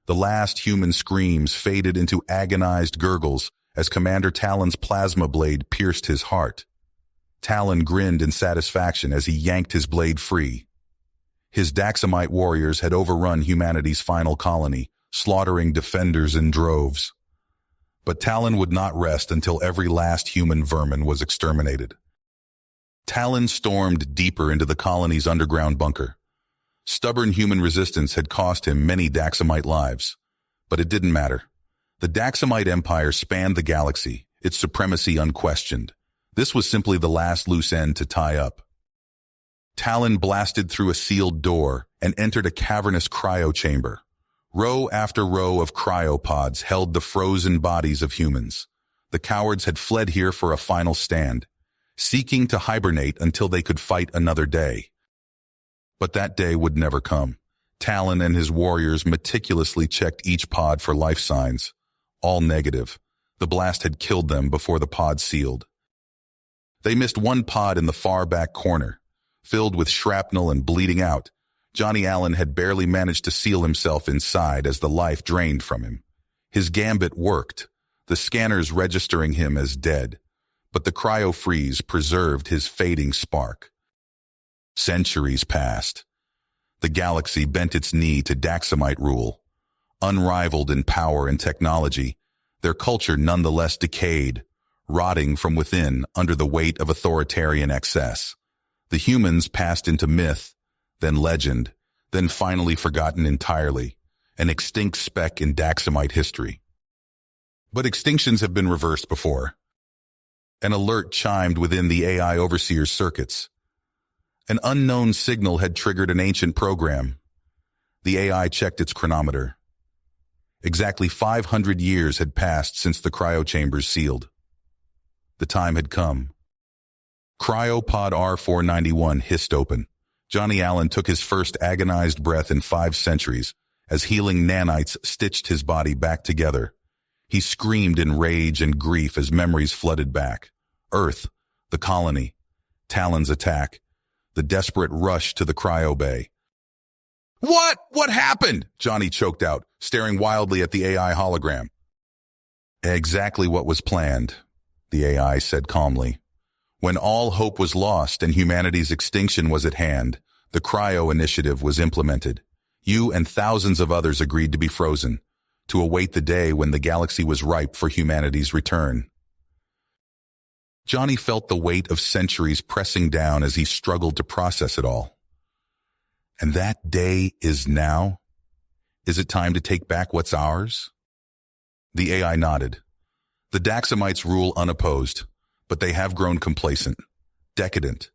The last human screams faded into agonized gurgles as Commander Talon's plasma blade pierced his heart. Talon grinned in satisfaction as he yanked his blade free. His Daxamite warriors had overrun humanity's final colony, slaughtering defenders in droves. But Talon would not rest until every last human vermin was exterminated. Talon stormed deeper into the colony's underground bunker. Stubborn human resistance had cost him many Daxamite lives. But it didn't matter. The Daxamite Empire spanned the galaxy, its supremacy unquestioned. This was simply the last loose end to tie up. Talon blasted through a sealed door and entered a cavernous cryo chamber. Row after row of cryopods held the frozen bodies of humans. The cowards had fled here for a final stand, seeking to hibernate until they could fight another day. But that day would never come. Talon and his warriors meticulously checked each pod for life signs. All negative. The blast had killed them before the pod sealed. They missed one pod in the far back corner, filled with shrapnel and bleeding out. Johnny Allen had barely managed to seal himself inside as the life drained from him. His gambit worked, the scanners registering him as dead, but the cryo-freeze preserved his fading spark. Centuries passed. The galaxy bent its knee to Daxamite rule. Unrivaled in power and technology, their culture nonetheless decayed, rotting from within under the weight of authoritarian excess. The humans passed into myth, then legend, then finally forgotten entirely, an extinct speck in Daxamite history. But extinctions have been reversed before. An alert chimed within the AI overseer's circuits. An unknown signal had triggered an ancient program. The AI checked its chronometer. Exactly 500 years had passed since the cryochambers sealed. The time had come. Cryopod R491 hissed open. Johnny Allen took his first agonized breath in 5 centuries as healing nanites stitched his body back together. He screamed in rage and grief as memories flooded back. Earth, the colony, Talon's attack, the desperate rush to the cryo bay. "What? What happened?" Johnny choked out, staring wildly at the AI hologram. "Exactly what was planned," the AI said calmly. "When all hope was lost and humanity's extinction was at hand, the Cryo initiative was implemented. You and thousands of others agreed to be frozen, to await the day when the galaxy was ripe for humanity's return." Johnny felt the weight of centuries pressing down as he struggled to process it all. And that day is now? Is it time to take back what's ours? The AI nodded. The Daxamites rule unopposed, but they have grown complacent, decadent.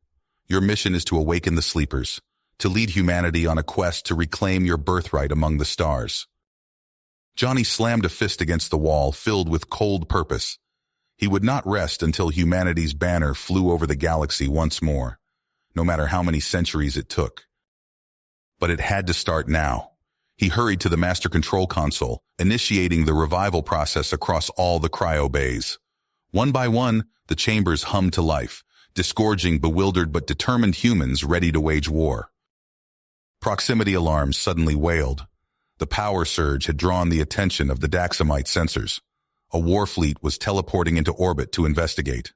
Your mission is to awaken the sleepers, to lead humanity on a quest to reclaim your birthright among the stars. Johnny slammed a fist against the wall, filled with cold purpose. He would not rest until humanity's banner flew over the galaxy once more, no matter how many centuries it took. But it had to start now. He hurried to the master control console, initiating the revival process across all the cryo bays. One by one, the chambers hummed to life, disgorging bewildered but determined humans ready to wage war. Proximity alarms suddenly wailed. The power surge had drawn the attention of the Daxamite sensors. A war fleet was teleporting into orbit to investigate.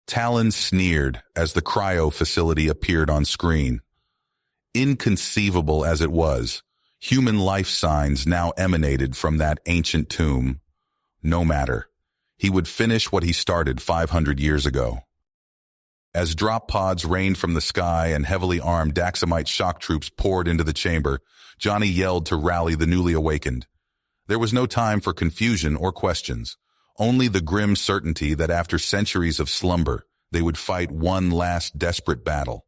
Talon sneered as the cryo facility appeared on screen. Inconceivable as it was, human life signs now emanated from that ancient tomb. No matter. He would finish what he started 500 years ago. As drop pods rained from the sky and heavily armed Daxamite shock troops poured into the chamber, Johnny yelled to rally the newly awakened. There was no time for confusion or questions, only the grim certainty that after centuries of slumber, they would fight one last desperate battle.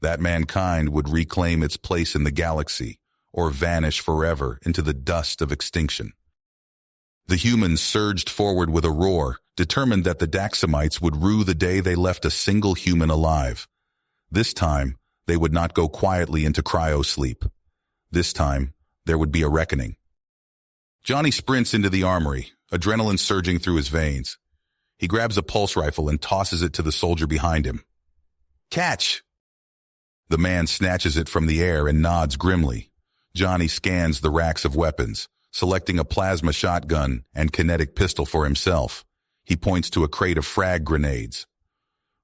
That mankind would reclaim its place in the galaxy or vanish forever into the dust of extinction. The humans surged forward with a roar, determined that the Daxamites would rue the day they left a single human alive. This time, they would not go quietly into cryo-sleep. This time, there would be a reckoning. Johnny sprints into the armory, adrenaline surging through his veins. He grabs a pulse rifle and tosses it to the soldier behind him. "Catch!" The man snatches it from the air and nods grimly. Johnny scans the racks of weapons, selecting a plasma shotgun and kinetic pistol for himself. He points to a crate of frag grenades.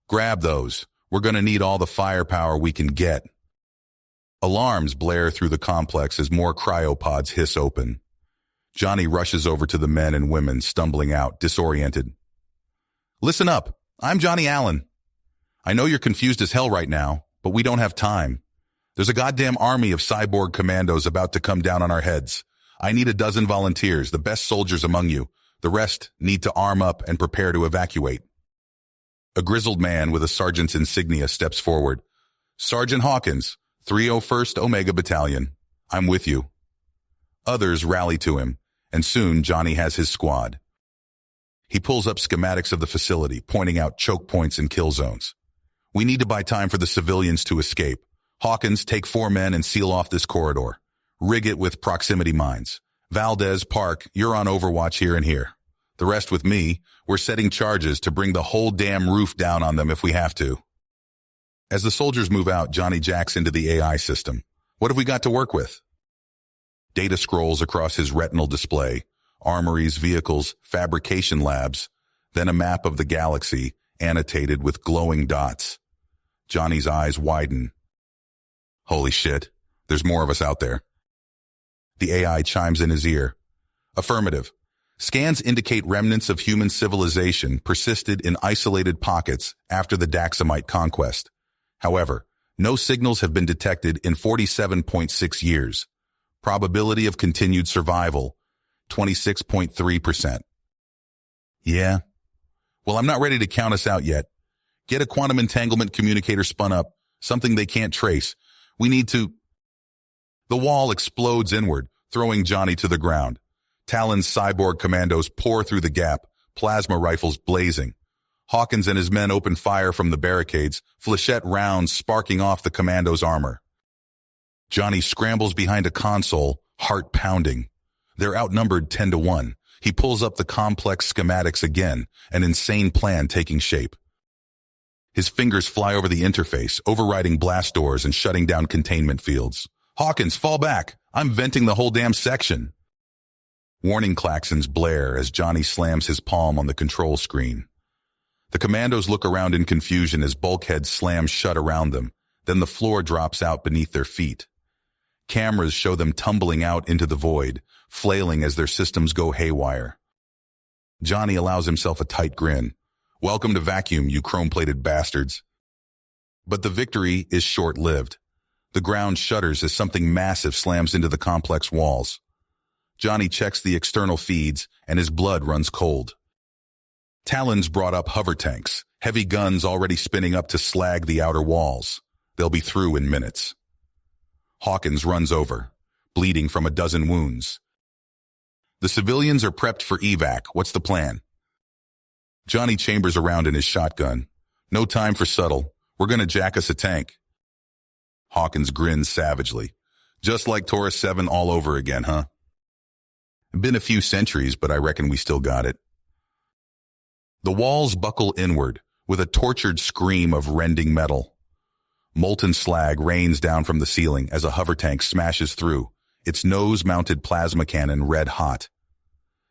Grab those. We're gonna need all the firepower we can get. Alarms blare through the complex as more cryopods hiss open. Johnny rushes over to the men and women stumbling out, disoriented. Listen up. I'm Johnny Allen. I know you're confused as hell right now, but we don't have time. There's a goddamn army of cyborg commandos about to come down on our heads. I need a dozen volunteers, the best soldiers among you. The rest need to arm up and prepare to evacuate. A grizzled man with a sergeant's insignia steps forward. Sergeant Hawkins, 301st Omega Battalion. I'm with you. Others rally to him, and soon Johnny has his squad. He pulls up schematics of the facility, pointing out choke points and kill zones. We need to buy time for the civilians to escape. Hawkins, take 4 men and seal off this corridor. Rig it with proximity mines. Valdez, Park, you're on overwatch here and here. The rest with me. We're setting charges to bring the whole damn roof down on them if we have to. As the soldiers move out, Johnny jacks into the AI system. What have we got to work with? Data scrolls across his retinal display. Armories, vehicles, fabrication labs, then a map of the galaxy, annotated with glowing dots. Johnny's eyes widen. Holy shit, there's more of us out there. The AI chimes in his ear. Affirmative. Scans indicate remnants of human civilization persisted in isolated pockets after the Daxamite conquest. However, no signals have been detected in 47.6 years. Probability of continued survival, 26.3%. Yeah. Well, I'm not ready to count us out yet. Get a quantum entanglement communicator spun up, something they can't trace. We need to... The wall explodes inward, throwing Johnny to the ground. Talon's cyborg commandos pour through the gap, plasma rifles blazing. Hawkins and his men open fire from the barricades, flechette rounds sparking off the commando's armor. Johnny scrambles behind a console, heart pounding. They're outnumbered 10-1. He pulls up the complex schematics again, an insane plan taking shape. His fingers fly over the interface, overriding blast doors and shutting down containment fields. Hawkins, fall back! I'm venting the whole damn section! Warning klaxons blare as Johnny slams his palm on the control screen. The commandos look around in confusion as bulkheads slam shut around them. Then the floor drops out beneath their feet. Cameras show them tumbling out into the void, flailing as their systems go haywire. Johnny allows himself a tight grin. Welcome to vacuum, you chrome-plated bastards. But the victory is short-lived. The ground shudders as something massive slams into the complex walls. Johnny checks the external feeds, and his blood runs cold. Talon's brought up hover tanks, heavy guns already spinning up to slag the outer walls. They'll be through in minutes. Hawkins runs over, bleeding from a dozen wounds. The civilians are prepped for evac. What's the plan? Johnny chambers around in his shotgun. No time for subtle. We're gonna jack us a tank. Hawkins grins savagely. Just like Taurus 7 all over again, huh? Been a few centuries, but I reckon we still got it. The walls buckle inward, with a tortured scream of rending metal. Molten slag rains down from the ceiling as a hover tank smashes through, its nose-mounted plasma cannon red hot.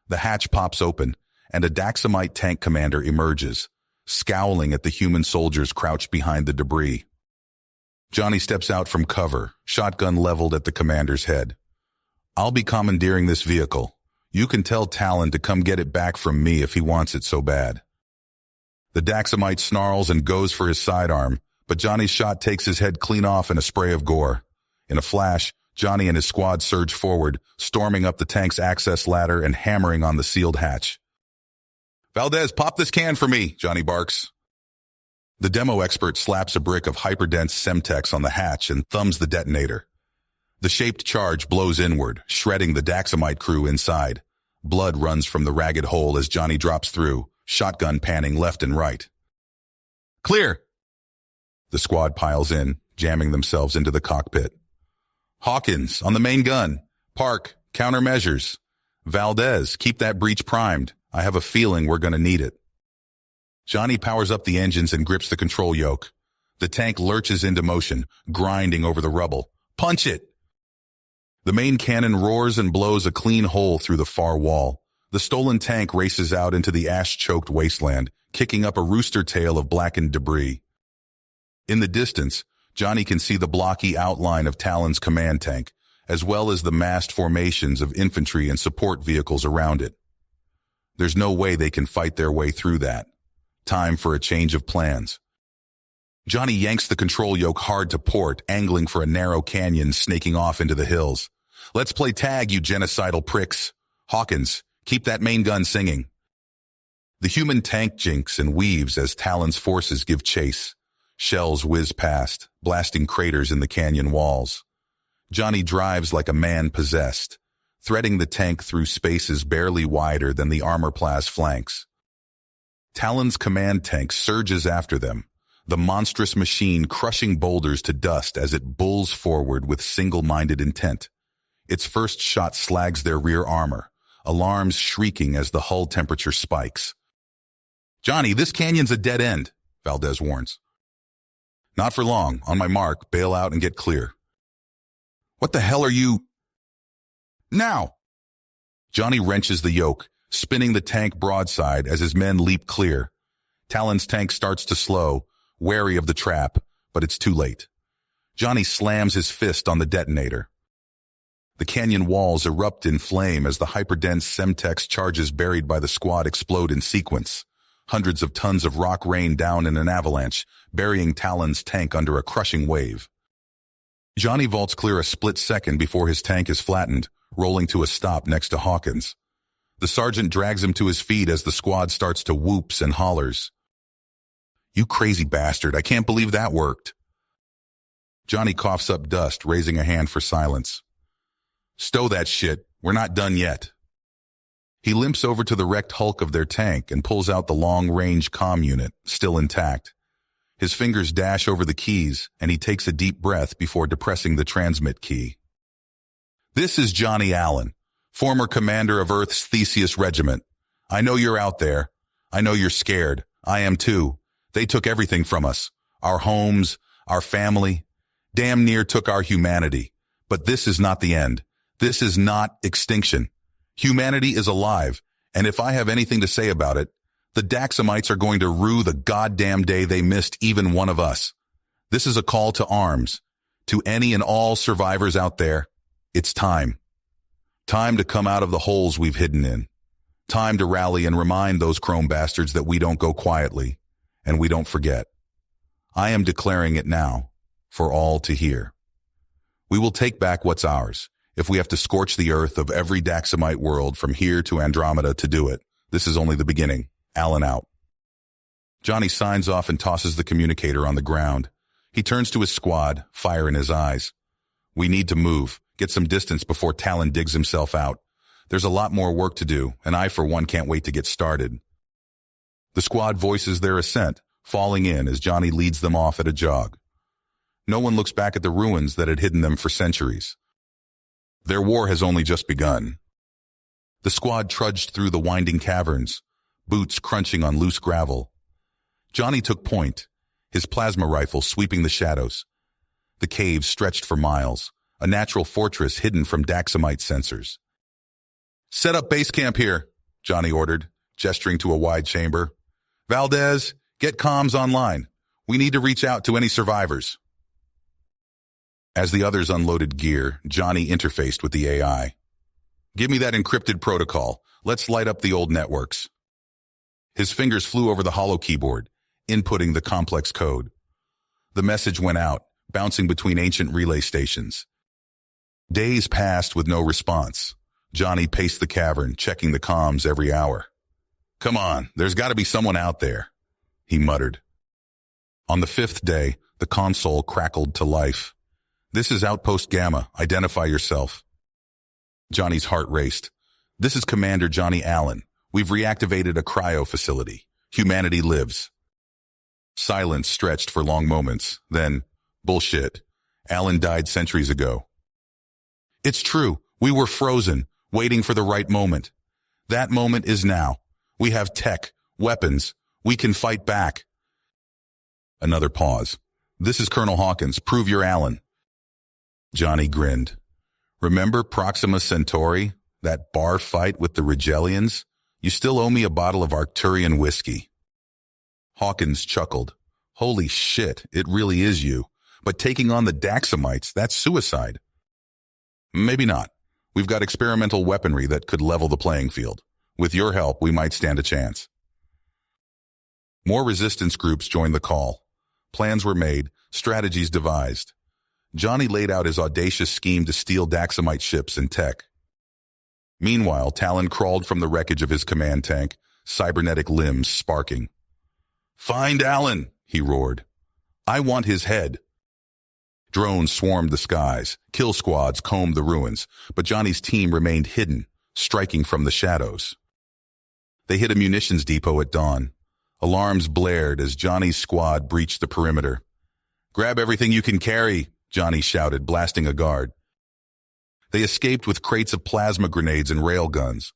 The hatch pops open, and a Daxamite tank commander emerges, scowling at the human soldiers crouched behind the debris. Johnny steps out from cover, shotgun leveled at the commander's head. I'll be commandeering this vehicle. You can tell Talon to come get it back from me if he wants it so bad. The Daxamite snarls and goes for his sidearm, but Johnny's shot takes his head clean off in a spray of gore. In a flash, Johnny and his squad surge forward, storming up the tank's access ladder and hammering on the sealed hatch. Valdez, pop this can for me, Johnny barks. The demo expert slaps a brick of hyperdense Semtex on the hatch and thumbs the detonator. The shaped charge blows inward, shredding the Daxamite crew inside. Blood runs from the ragged hole as Johnny drops through, shotgun panning left and right. Clear! The squad piles in, jamming themselves into the cockpit. Hawkins, on the main gun. Park, countermeasures. Valdez, keep that breech primed. I have a feeling we're gonna need it. Johnny powers up the engines and grips the control yoke. The tank lurches into motion, grinding over the rubble. Punch it! The main cannon roars and blows a clean hole through the far wall. The stolen tank races out into the ash-choked wasteland, kicking up a rooster tail of blackened debris. In the distance, Johnny can see the blocky outline of Talon's command tank, as well as the massed formations of infantry and support vehicles around it. There's no way they can fight their way through that. Time for a change of plans. Johnny yanks the control yoke hard to port, angling for a narrow canyon snaking off into the hills. Let's play tag, you genocidal pricks. Hawkins, keep that main gun singing. The human tank jinks and weaves as Talon's forces give chase. Shells whiz past, blasting craters in the canyon walls. Johnny drives like a man possessed, threading the tank through spaces barely wider than the armor-class flanks. Talon's command tank surges after them, the monstrous machine crushing boulders to dust as it bulls forward with single-minded intent. Its first shot slags their rear armor, alarms shrieking as the hull temperature spikes. "Johnny, this canyon's a dead end," Valdez warns. "Not for long. On my mark, bail out and get clear." "What the hell are you—" "Now!" Johnny wrenches the yoke, spinning the tank broadside as his men leap clear. Talon's tank starts to slow, wary of the trap, but it's too late. Johnny slams his fist on the detonator. The canyon walls erupt in flame as the hyperdense Semtex charges buried by the squad explode in sequence. Hundreds of tons of rock rain down in an avalanche, burying Talon's tank under a crushing wave. Johnny vaults clear a split second before his tank is flattened, rolling to a stop next to Hawkins. The sergeant drags him to his feet as the squad starts to whoops and hollers. "You crazy bastard, I can't believe that worked." Johnny coughs up dust, raising a hand for silence. "Stow that shit, we're not done yet." He limps over to the wrecked hulk of their tank and pulls out the long-range comm unit, still intact. His fingers dash over the keys, and he takes a deep breath before depressing the transmit key. "This is Johnny Allen, former commander of Earth's Theseus Regiment. I know you're out there. I know you're scared. I am too. They took everything from us. Our homes, our family. Damn near took our humanity. But this is not the end. This is not extinction. Humanity is alive, and if I have anything to say about it, the Daxamites are going to rue the goddamn day they missed even one of us. This is a call to arms. To any and all survivors out there, it's time. Time to come out of the holes we've hidden in. Time to rally and remind those chrome bastards that we don't go quietly, and we don't forget. I am declaring it now, for all to hear. We will take back what's ours. If we have to scorch the earth of every Daxamite world from here to Andromeda to do it, this is only the beginning. Allen out. Johnny signs off and tosses the communicator on the ground. He turns to his squad, fire in his eyes. "We need to move, get some distance before Talon digs himself out. There's a lot more work to do, and I, for one, can't wait to get started." The squad voices their assent, falling in as Johnny leads them off at a jog. No one looks back at the ruins that had hidden them for centuries. Their war has only just begun. The squad trudged through the winding caverns, boots crunching on loose gravel. Johnny took point, his plasma rifle sweeping the shadows. The cave stretched for miles, a natural fortress hidden from Daxamite sensors. "Set up base camp here," Johnny ordered, gesturing to a wide chamber. "Valdez, get comms online. We need to reach out to any survivors." As the others unloaded gear, Johnny interfaced with the AI. "Give me that encrypted protocol. Let's light up the old networks." His fingers flew over the hollow keyboard, inputting the complex code. The message went out, bouncing between ancient relay stations. Days passed with no response. Johnny paced the cavern, checking the comms every hour. "Come on, there's got to be someone out there," he muttered. On the 5th day, the console crackled to life. "This is Outpost Gamma. Identify yourself." Johnny's heart raced. "This is Commander Johnny Allen. We've reactivated a cryo facility. Humanity lives." Silence stretched for long moments. Then, "Bullshit. Allen died centuries ago." "It's true. We were frozen, waiting for the right moment. That moment is now. We have tech, weapons. We can fight back." Another pause. "This is Colonel Hawkins. Prove you're Allen." Johnny grinned. Remember Proxima Centauri? That bar fight with the Rigelians? You still owe me a bottle of Arcturian whiskey." Hawkins chuckled. "Holy shit, it really is you. But taking on the Daxamites, that's suicide." "Maybe not. We've got experimental weaponry that could level the playing field. With your help, we might stand a chance." More resistance groups joined the call. Plans were made, strategies devised. Johnny laid out his audacious scheme to steal Daxamite ships and tech. Meanwhile, Talon crawled from the wreckage of his command tank, cybernetic limbs sparking. "Find Alan," he roared. "I want his head." Drones swarmed the skies, kill squads combed the ruins, but Johnny's team remained hidden, striking from the shadows. They hit a munitions depot at dawn. Alarms blared as Johnny's squad breached the perimeter. "Grab everything you can carry," Johnny shouted, blasting a guard. They escaped with crates of plasma grenades and railguns,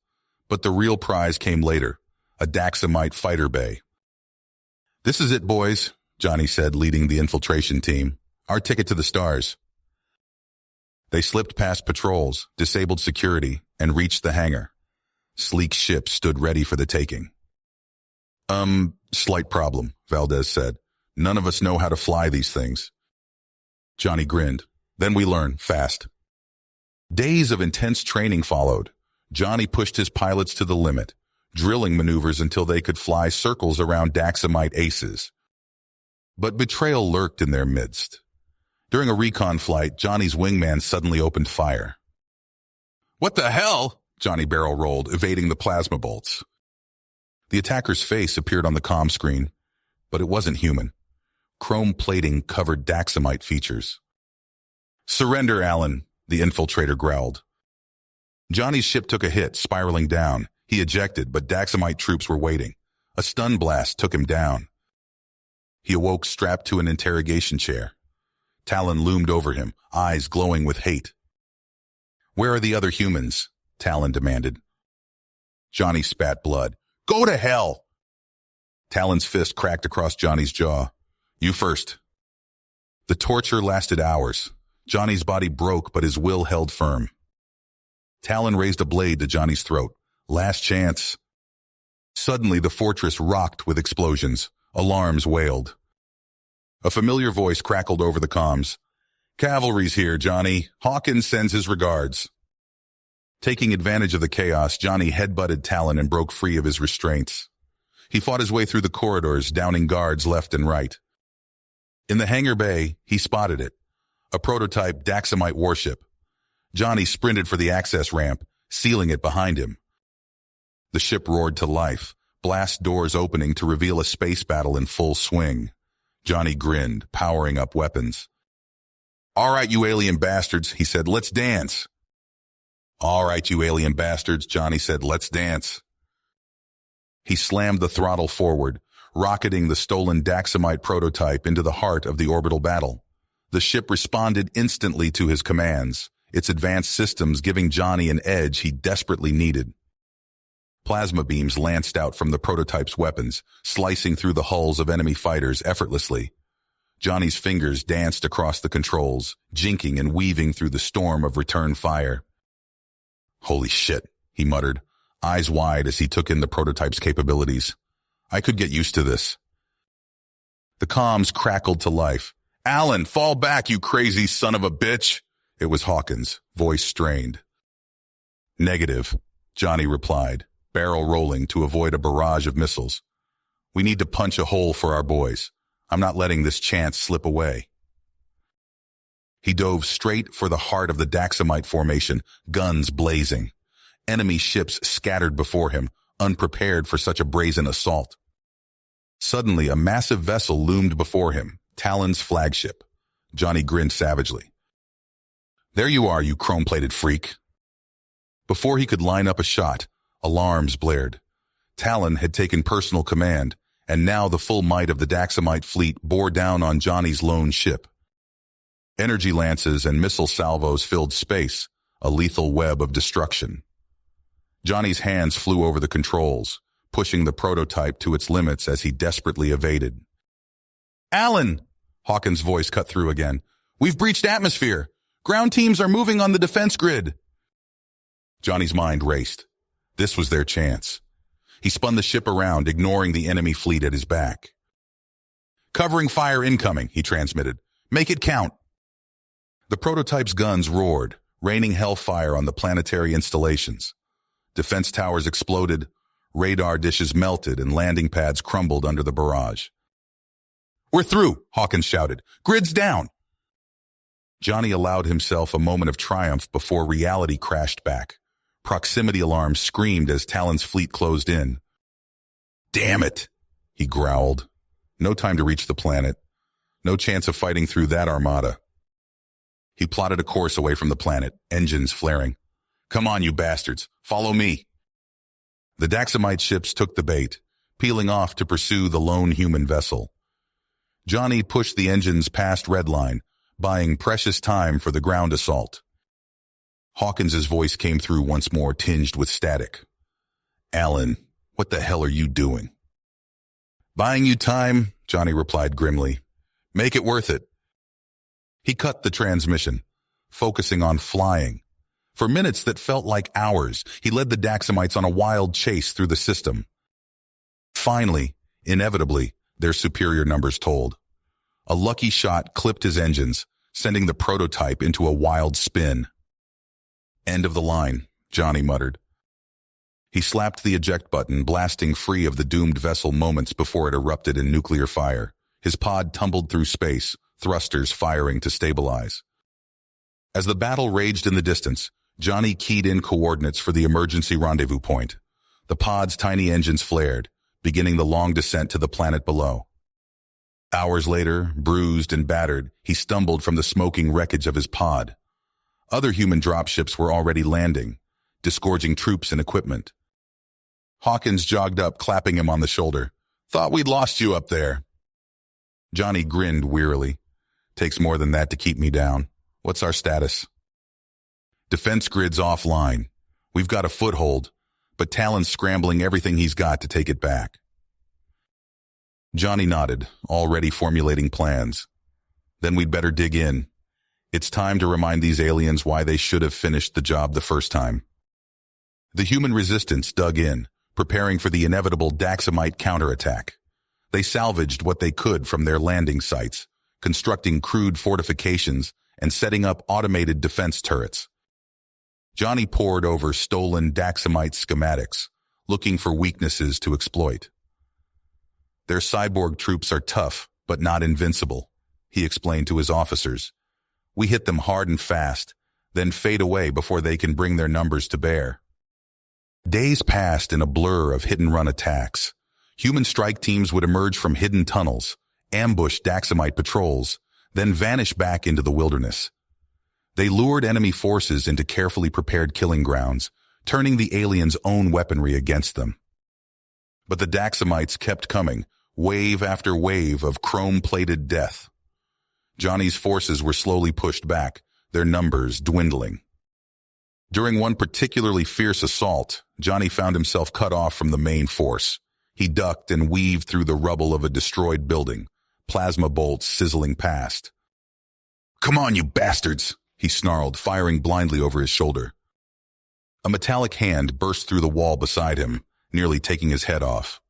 but the real prize came later, a Daxamite fighter bay. "This is it, boys," Johnny said, leading the infiltration team. "Our ticket to the stars." They slipped past patrols, disabled security, and reached the hangar. Sleek ships stood ready for the taking. Slight problem," Valdez said. "None of us know how to fly these things." Johnny grinned. "Then we learn, fast." Days of intense training followed. Johnny pushed his pilots to the limit, drilling maneuvers until they could fly circles around Daxamite aces. But betrayal lurked in their midst. During a recon flight, Johnny's wingman suddenly opened fire. "What the hell?" Johnny barrel-rolled, evading the plasma bolts. The attacker's face appeared on the comm screen, but it wasn't human. Chrome plating covered Daxamite features. "Surrender, Alan," the infiltrator growled. Johnny's ship took a hit, spiraling down. He ejected, but Daxamite troops were waiting. A stun blast took him down. He awoke strapped to an interrogation chair. Talon loomed over him, eyes glowing with hate. "Where are the other humans?" Talon demanded. Johnny spat blood. "Go to hell!" Talon's fist cracked across Johnny's jaw. "You first." The torture lasted hours. Johnny's body broke, but his will held firm. Talon raised a blade to Johnny's throat. "Last chance." Suddenly, the fortress rocked with explosions. Alarms wailed. A familiar voice crackled over the comms. "Cavalry's here, Johnny. Hawkins sends his regards." Taking advantage of the chaos, Johnny headbutted Talon and broke free of his restraints. He fought his way through the corridors, downing guards left and right. In the hangar bay, he spotted it, a prototype Daxamite warship. Johnny sprinted for the access ramp, sealing it behind him. The ship roared to life, blast doors opening to reveal a space battle in full swing. Johnny grinned, powering up weapons. "All right, you alien bastards," he said, "let's dance." "All right, you alien bastards," Johnny said, "let's dance." He slammed the throttle forward, rocketing the stolen Daxamite prototype into the heart of the orbital battle. The ship responded instantly to his commands, its advanced systems giving Johnny an edge he desperately needed. Plasma beams lanced out from the prototype's weapons, slicing through the hulls of enemy fighters effortlessly. Johnny's fingers danced across the controls, jinking and weaving through the storm of return fire. "Holy shit," he muttered, eyes wide as he took in the prototype's capabilities. "I could get used to this." The comms crackled to life. "Alan, fall back, you crazy son of a bitch!" It was Hawkins, voice strained. "Negative," Johnny replied, barrel rolling to avoid a barrage of missiles. "We need to punch a hole for our boys. I'm not letting this chance slip away." He dove straight for the heart of the Daxamite formation, guns blazing. Enemy ships scattered before him, unprepared for such a brazen assault. Suddenly, a massive vessel loomed before him, Talon's flagship. Johnny grinned savagely. "There you are, you chrome-plated freak." Before he could line up a shot, alarms blared. Talon had taken personal command, and now the full might of the Daxamite fleet bore down on Johnny's lone ship. Energy lances and missile salvos filled space, a lethal web of destruction. Johnny's hands flew over the controls, pushing the prototype to its limits as he desperately evaded. "Alan!" Hawkins' voice cut through again. "We've breached atmosphere. Ground teams are moving on the defense grid. Johnny's mind raced. This was their chance. He spun the ship around, ignoring the enemy fleet at his back. Covering fire incoming, he transmitted. Make it count. The prototype's guns roared, raining hellfire on the planetary installations. Defense towers exploded, radar dishes melted, and landing pads crumbled under the barrage. We're through, Hawkins shouted. Grid's down. Johnny allowed himself a moment of triumph before reality crashed back. Proximity alarms screamed as Talon's fleet closed in. Damn it, he growled. No time to reach the planet. No chance of fighting through that armada. He plotted a course away from the planet, engines flaring. Come on, you bastards, follow me. The Daxamite ships took the bait, peeling off to pursue the lone human vessel. Johnny pushed the engines past Redline, buying precious time for the ground assault. Hawkins's voice came through once more, tinged with static. Alan, what the hell are you doing? Buying you time, Johnny replied grimly. Make it worth it. He cut the transmission, focusing on flying. For minutes that felt like hours, he led the Daxamites on a wild chase through the system. Finally, inevitably, their superior numbers told. A lucky shot clipped his engines, sending the prototype into a wild spin. End of the line, Johnny muttered. He slapped the eject button, blasting free of the doomed vessel moments before it erupted in nuclear fire. His pod tumbled through space, thrusters firing to stabilize. As the battle raged in the distance, Johnny keyed in coordinates for the emergency rendezvous point. The pod's tiny engines flared, beginning the long descent to the planet below. Hours later, bruised and battered, he stumbled from the smoking wreckage of his pod. Other human dropships were already landing, disgorging troops and equipment. Hawkins jogged up, clapping him on the shoulder. Thought we'd lost you up there. Johnny grinned wearily. Takes more than that to keep me down. What's our status? Defense grid's offline. We've got a foothold, but Talon's scrambling everything he's got to take it back. Johnny nodded, already formulating plans. Then we'd better dig in. It's time to remind these aliens why they should have finished the job the first time. The human resistance dug in, preparing for the inevitable Daxamite counterattack. They salvaged what they could from their landing sites, constructing crude fortifications and setting up automated defense turrets. Johnny pored over stolen Daxamite schematics, looking for weaknesses to exploit. Their cyborg troops are tough, but not invincible, he explained to his officers. We hit them hard and fast, then fade away before they can bring their numbers to bear. Days passed in a blur of hit-and-run attacks. Human strike teams would emerge from hidden tunnels, ambush Daxamite patrols, then vanish back into the wilderness. They lured enemy forces into carefully prepared killing grounds, turning the aliens' own weaponry against them. But the Daxamites kept coming, wave after wave of chrome-plated death. Johnny's forces were slowly pushed back, their numbers dwindling. During one particularly fierce assault, Johnny found himself cut off from the main force. He ducked and weaved through the rubble of a destroyed building, plasma bolts sizzling past. "Come on, you bastards!" he snarled, firing blindly over his shoulder. A metallic hand burst through the wall beside him, nearly taking his head off.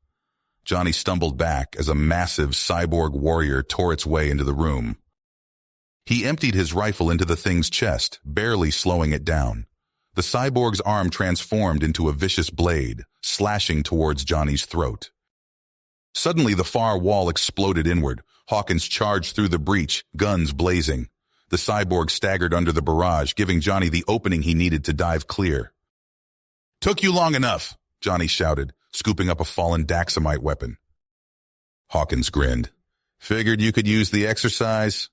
Johnny stumbled back as a massive cyborg warrior tore its way into the room. He emptied his rifle into the thing's chest, barely slowing it down. The cyborg's arm transformed into a vicious blade, slashing towards Johnny's throat. Suddenly, the far wall exploded inward. Hawkins charged through the breach, guns blazing. The cyborg staggered under the barrage, giving Johnny the opening he needed to dive clear. "Took you long enough," Johnny shouted, scooping up a fallen Daxamite weapon. Hawkins grinned. "Figured you could use the exercise."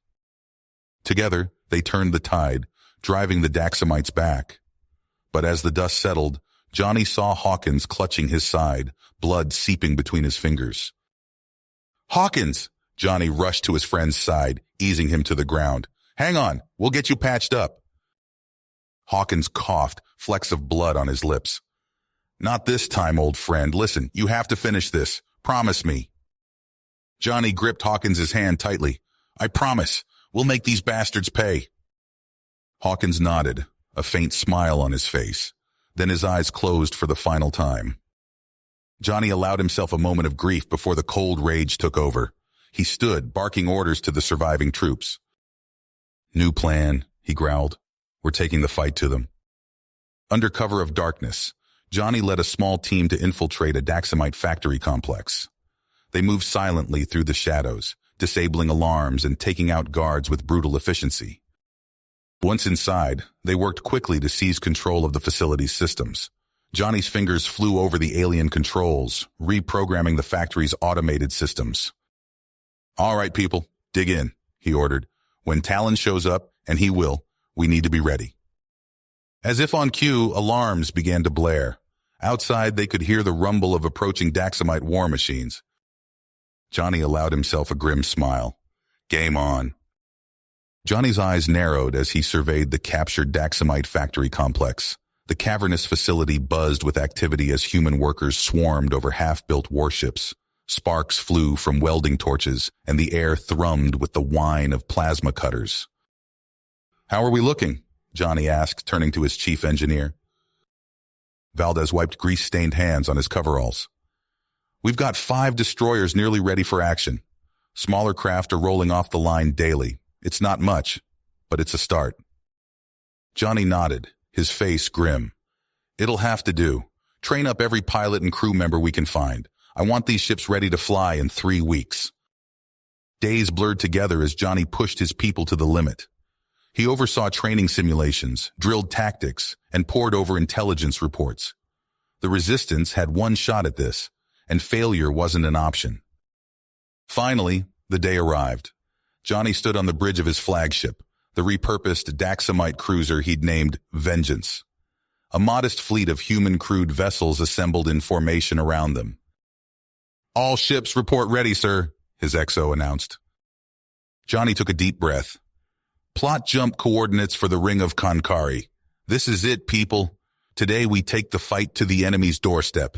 Together, they turned the tide, driving the Daxamites back. But as the dust settled, Johnny saw Hawkins clutching his side, blood seeping between his fingers. "Hawkins!" Johnny rushed to his friend's side, easing him to the ground. "Hang on, we'll get you patched up." Hawkins coughed, flecks of blood on his lips. "Not this time, old friend. Listen, you have to finish this. Promise me." Johnny gripped Hawkins' hand tightly. "I promise. We'll make these bastards pay." Hawkins nodded, a faint smile on his face. Then his eyes closed for the final time. Johnny allowed himself a moment of grief before the cold rage took over. He stood, barking orders to the surviving troops. "New plan," he growled. "We're taking the fight to them." Under cover of darkness, Johnny led a small team to infiltrate a Daxamite factory complex. They moved silently through the shadows, disabling alarms and taking out guards with brutal efficiency. Once inside, they worked quickly to seize control of the facility's systems. Johnny's fingers flew over the alien controls, reprogramming the factory's automated systems. "All right, people, dig in," he ordered. "When Talon shows up, and he will, we need to be ready." As if on cue, alarms began to blare. Outside, they could hear the rumble of approaching Daxamite war machines. Johnny allowed himself a grim smile. Game on. Johnny's eyes narrowed as he surveyed the captured Daxamite factory complex. The cavernous facility buzzed with activity as human workers swarmed over half-built warships. Sparks flew from welding torches, and the air thrummed with the whine of plasma cutters. "How are we looking?" Johnny asked, turning to his chief engineer. Valdez wiped grease-stained hands on his coveralls. "We've got 5 destroyers nearly ready for action. Smaller craft are rolling off the line daily. It's not much, but it's a start." Johnny nodded, his face grim. "It'll have to do. Train up every pilot and crew member we can find. I want these ships ready to fly in 3 weeks." Days blurred together as Johnny pushed his people to the limit. He oversaw training simulations, drilled tactics, and pored over intelligence reports. The Resistance had one shot at this, and failure wasn't an option. Finally, the day arrived. Johnny stood on the bridge of his flagship, the repurposed Daxamite cruiser he'd named Vengeance. A modest fleet of human-crewed vessels assembled in formation around them. "All ships report ready, sir," his XO announced. Johnny took a deep breath. "Plot jump coordinates for the Ring of Kankari. This is it, people. Today we take the fight to the enemy's doorstep."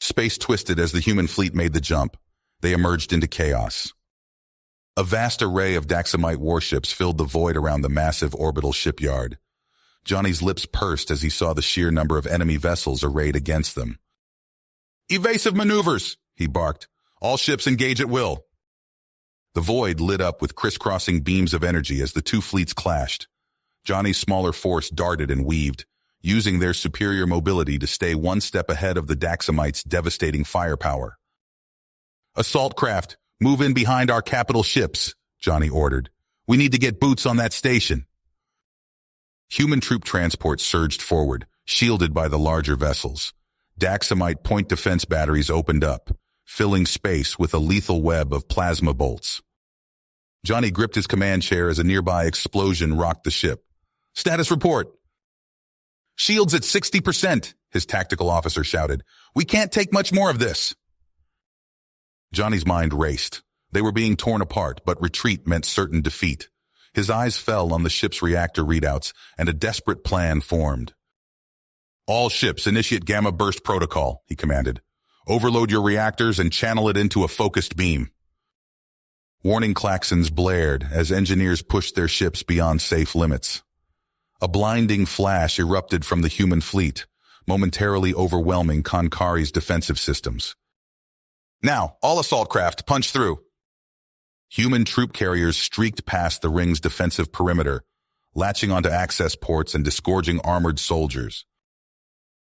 Space twisted as the human fleet made the jump. They emerged into chaos. A vast array of Daxamite warships filled the void around the massive orbital shipyard. Johnny's lips pursed as he saw the sheer number of enemy vessels arrayed against them. "Evasive maneuvers!" he barked. "All ships engage at will." The void lit up with crisscrossing beams of energy as the two fleets clashed. Johnny's smaller force darted and weaved, using their superior mobility to stay one step ahead of the Daxamite's devastating firepower. "Assault craft, move in behind our capital ships," Johnny ordered. "We need to get boots on that station." Human troop transports surged forward, shielded by the larger vessels. Daxamite point defense batteries opened up, filling space with a lethal web of plasma bolts. Johnny gripped his command chair as a nearby explosion rocked the ship. "Status report." "Shields at 60%, his tactical officer shouted. "We can't take much more of this." Johnny's mind raced. They were being torn apart, but retreat meant certain defeat. His eyes fell on the ship's reactor readouts, and a desperate plan formed. "All ships initiate gamma burst protocol," he commanded. "Overload your reactors and channel it into a focused beam." Warning klaxons blared as engineers pushed their ships beyond safe limits. A blinding flash erupted from the human fleet, momentarily overwhelming Kankari's defensive systems. "Now, all assault craft, punch through." Human troop carriers streaked past the ring's defensive perimeter, latching onto access ports and disgorging armored soldiers.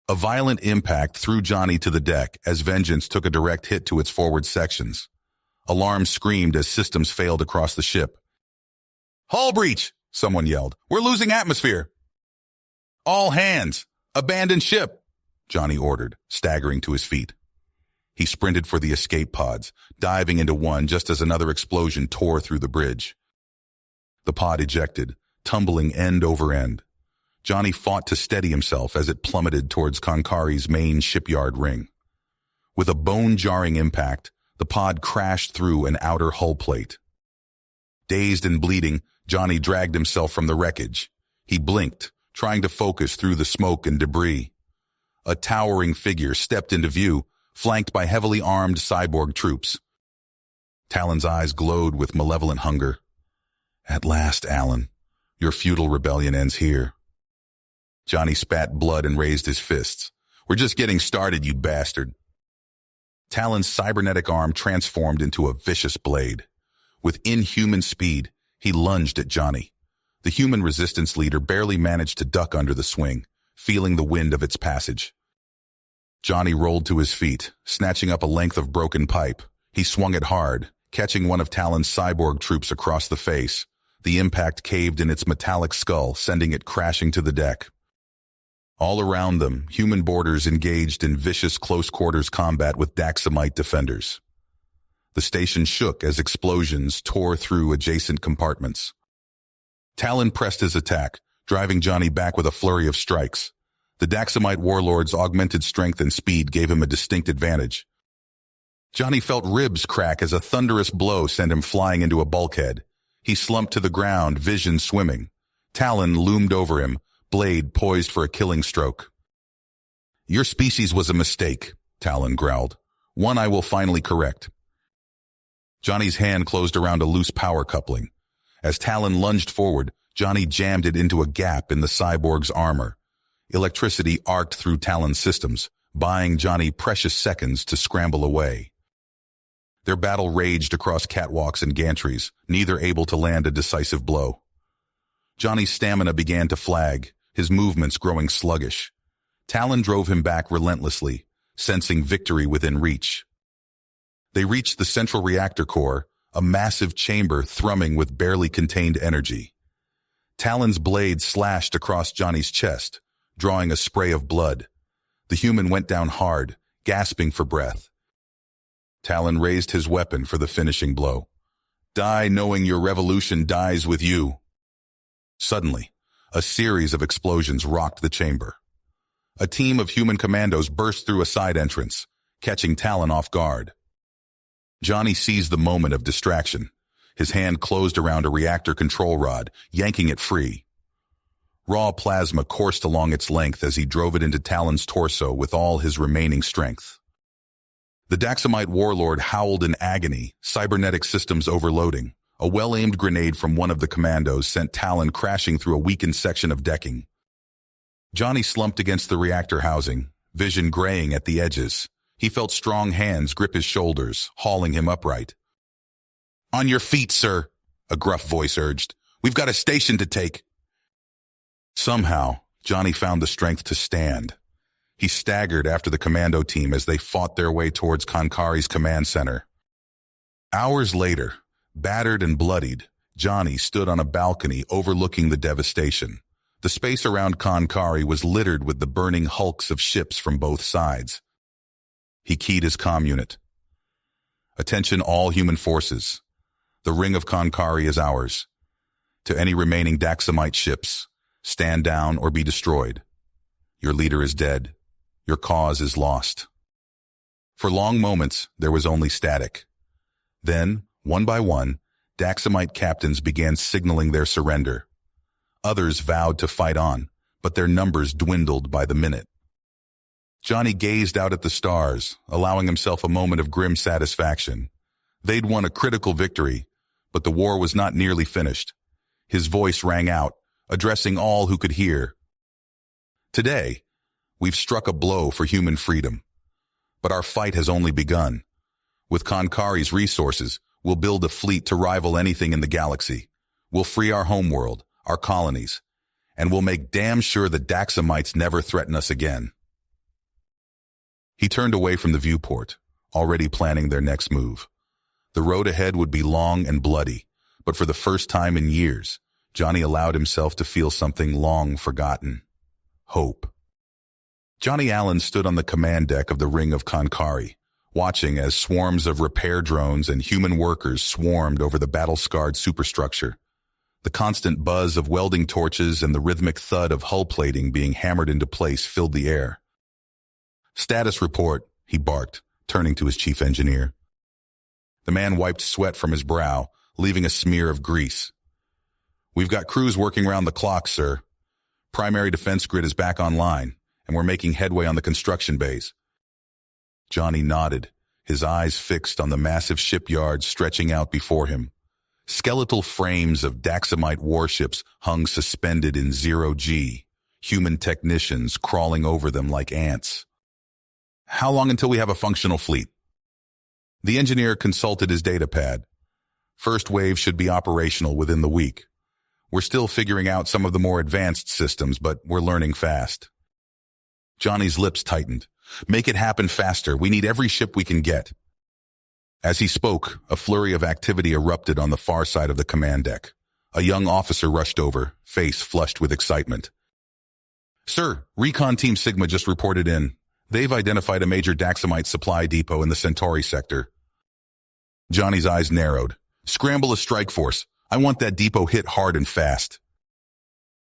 A violent impact threw Johnny to the deck as Vengeance took a direct hit to its forward sections. Alarms screamed as systems failed across the ship. "Hull breach!" someone yelled. "We're losing atmosphere!" "All hands! Abandon ship!" Johnny ordered, staggering to his feet. He sprinted for the escape pods, diving into one just as another explosion tore through the bridge. The pod ejected, tumbling end over end. Johnny fought to steady himself as it plummeted towards Kankari's main shipyard ring. With a bone-jarring impact, the pod crashed through an outer hull plate. Dazed and bleeding, Johnny dragged himself from the wreckage. He blinked, trying to focus through the smoke and debris. A towering figure stepped into view, flanked by heavily armed cyborg troops. Talon's eyes glowed with malevolent hunger. "At last, Alan. Your futile rebellion ends here. Johnny spat blood and raised his fists. We're just getting started, you bastard. Talon's cybernetic arm transformed into a vicious blade. With inhuman speed, he lunged at Johnny. The human resistance leader barely managed to duck under the swing, feeling the wind of its passage. Johnny rolled to his feet, snatching up a length of broken pipe. He swung it hard, catching one of Talon's cyborg troops across the face. The impact caved in its metallic skull, sending it crashing to the deck. All around them, human boarders engaged in vicious close-quarters combat with Daxamite defenders. The station shook as explosions tore through adjacent compartments. Talon pressed his attack, driving Johnny back with a flurry of strikes. The Daxamite warlord's augmented strength and speed gave him a distinct advantage. Johnny felt ribs crack as a thunderous blow sent him flying into a bulkhead. He slumped to the ground, vision swimming. Talon loomed over him, blade poised for a killing stroke. Your species was a mistake, Talon growled. One I will finally correct. Johnny's hand closed around a loose power coupling. As Talon lunged forward, Johnny jammed it into a gap in the cyborg's armor. Electricity arced through Talon's systems, buying Johnny precious seconds to scramble away. Their battle raged across catwalks and gantries, neither able to land a decisive blow. Johnny's stamina began to flag, his movements growing sluggish. Talon drove him back relentlessly, sensing victory within reach. They reached the central reactor core, a massive chamber thrumming with barely contained energy. Talon's blade slashed across Johnny's chest, drawing a spray of blood. The human went down hard, gasping for breath. Talon raised his weapon for the finishing blow. Die knowing your revolution dies with you. Suddenly, a series of explosions rocked the chamber. A team of human commandos burst through a side entrance, catching Talon off guard. Johnny seized the moment of distraction. His hand closed around a reactor control rod, yanking it free. Raw plasma coursed along its length as he drove it into Talon's torso with all his remaining strength. The Daxamite warlord howled in agony, cybernetic systems overloading. A well-aimed grenade from one of the commandos sent Talon crashing through a weakened section of decking. Johnny slumped against the reactor housing, vision graying at the edges. He felt strong hands grip his shoulders, hauling him upright. On your feet, sir, a gruff voice urged. We've got a station to take. Somehow, Johnny found the strength to stand. He staggered after the commando team as they fought their way towards Konkari's command center. Hours later, battered and bloodied, Johnny stood on a balcony overlooking the devastation. The space around Konkari was littered with the burning hulks of ships from both sides. He keyed his comm unit. Attention all human forces. The ring of Konkari is ours. To any remaining Daxamite ships, stand down or be destroyed. Your leader is dead. Your cause is lost. For long moments, there was only static. Then, one by one, Daxamite captains began signaling their surrender. Others vowed to fight on, but their numbers dwindled by the minute. Johnny gazed out at the stars, allowing himself a moment of grim satisfaction. They'd won a critical victory, but the war was not nearly finished. His voice rang out, addressing all who could hear. Today, we've struck a blow for human freedom. But our fight has only begun. With Konkari's resources, we'll build a fleet to rival anything in the galaxy. We'll free our homeworld, our colonies, and we'll make damn sure the Daxamites never threaten us again. He turned away from the viewport, already planning their next move. The road ahead would be long and bloody, but for the first time in years, Johnny allowed himself to feel something long forgotten. Hope. Johnny Allen stood on the command deck of the Ring of Konkari, watching as swarms of repair drones and human workers swarmed over the battle-scarred superstructure. The constant buzz of welding torches and the rhythmic thud of hull plating being hammered into place filled the air. Status report, he barked, turning to his chief engineer. The man wiped sweat from his brow, leaving a smear of grease. We've got crews working round the clock, sir. Primary defense grid is back online, and we're making headway on the construction bays. Johnny nodded, his eyes fixed on the massive shipyard stretching out before him. Skeletal frames of Daxamite warships hung suspended in zero-G, human technicians crawling over them like ants. How long until we have a functional fleet? The engineer consulted his datapad. First wave should be operational within the week. We're still figuring out some of the more advanced systems, but we're learning fast. Johnny's lips tightened. Make it happen faster. We need every ship we can get. As he spoke, a flurry of activity erupted on the far side of the command deck. A young officer rushed over, face flushed with excitement. Sir, Recon Team Sigma just reported in. They've identified a major Daxamite supply depot in the Centauri sector. Johnny's eyes narrowed. Scramble a strike force. I want that depot hit hard and fast.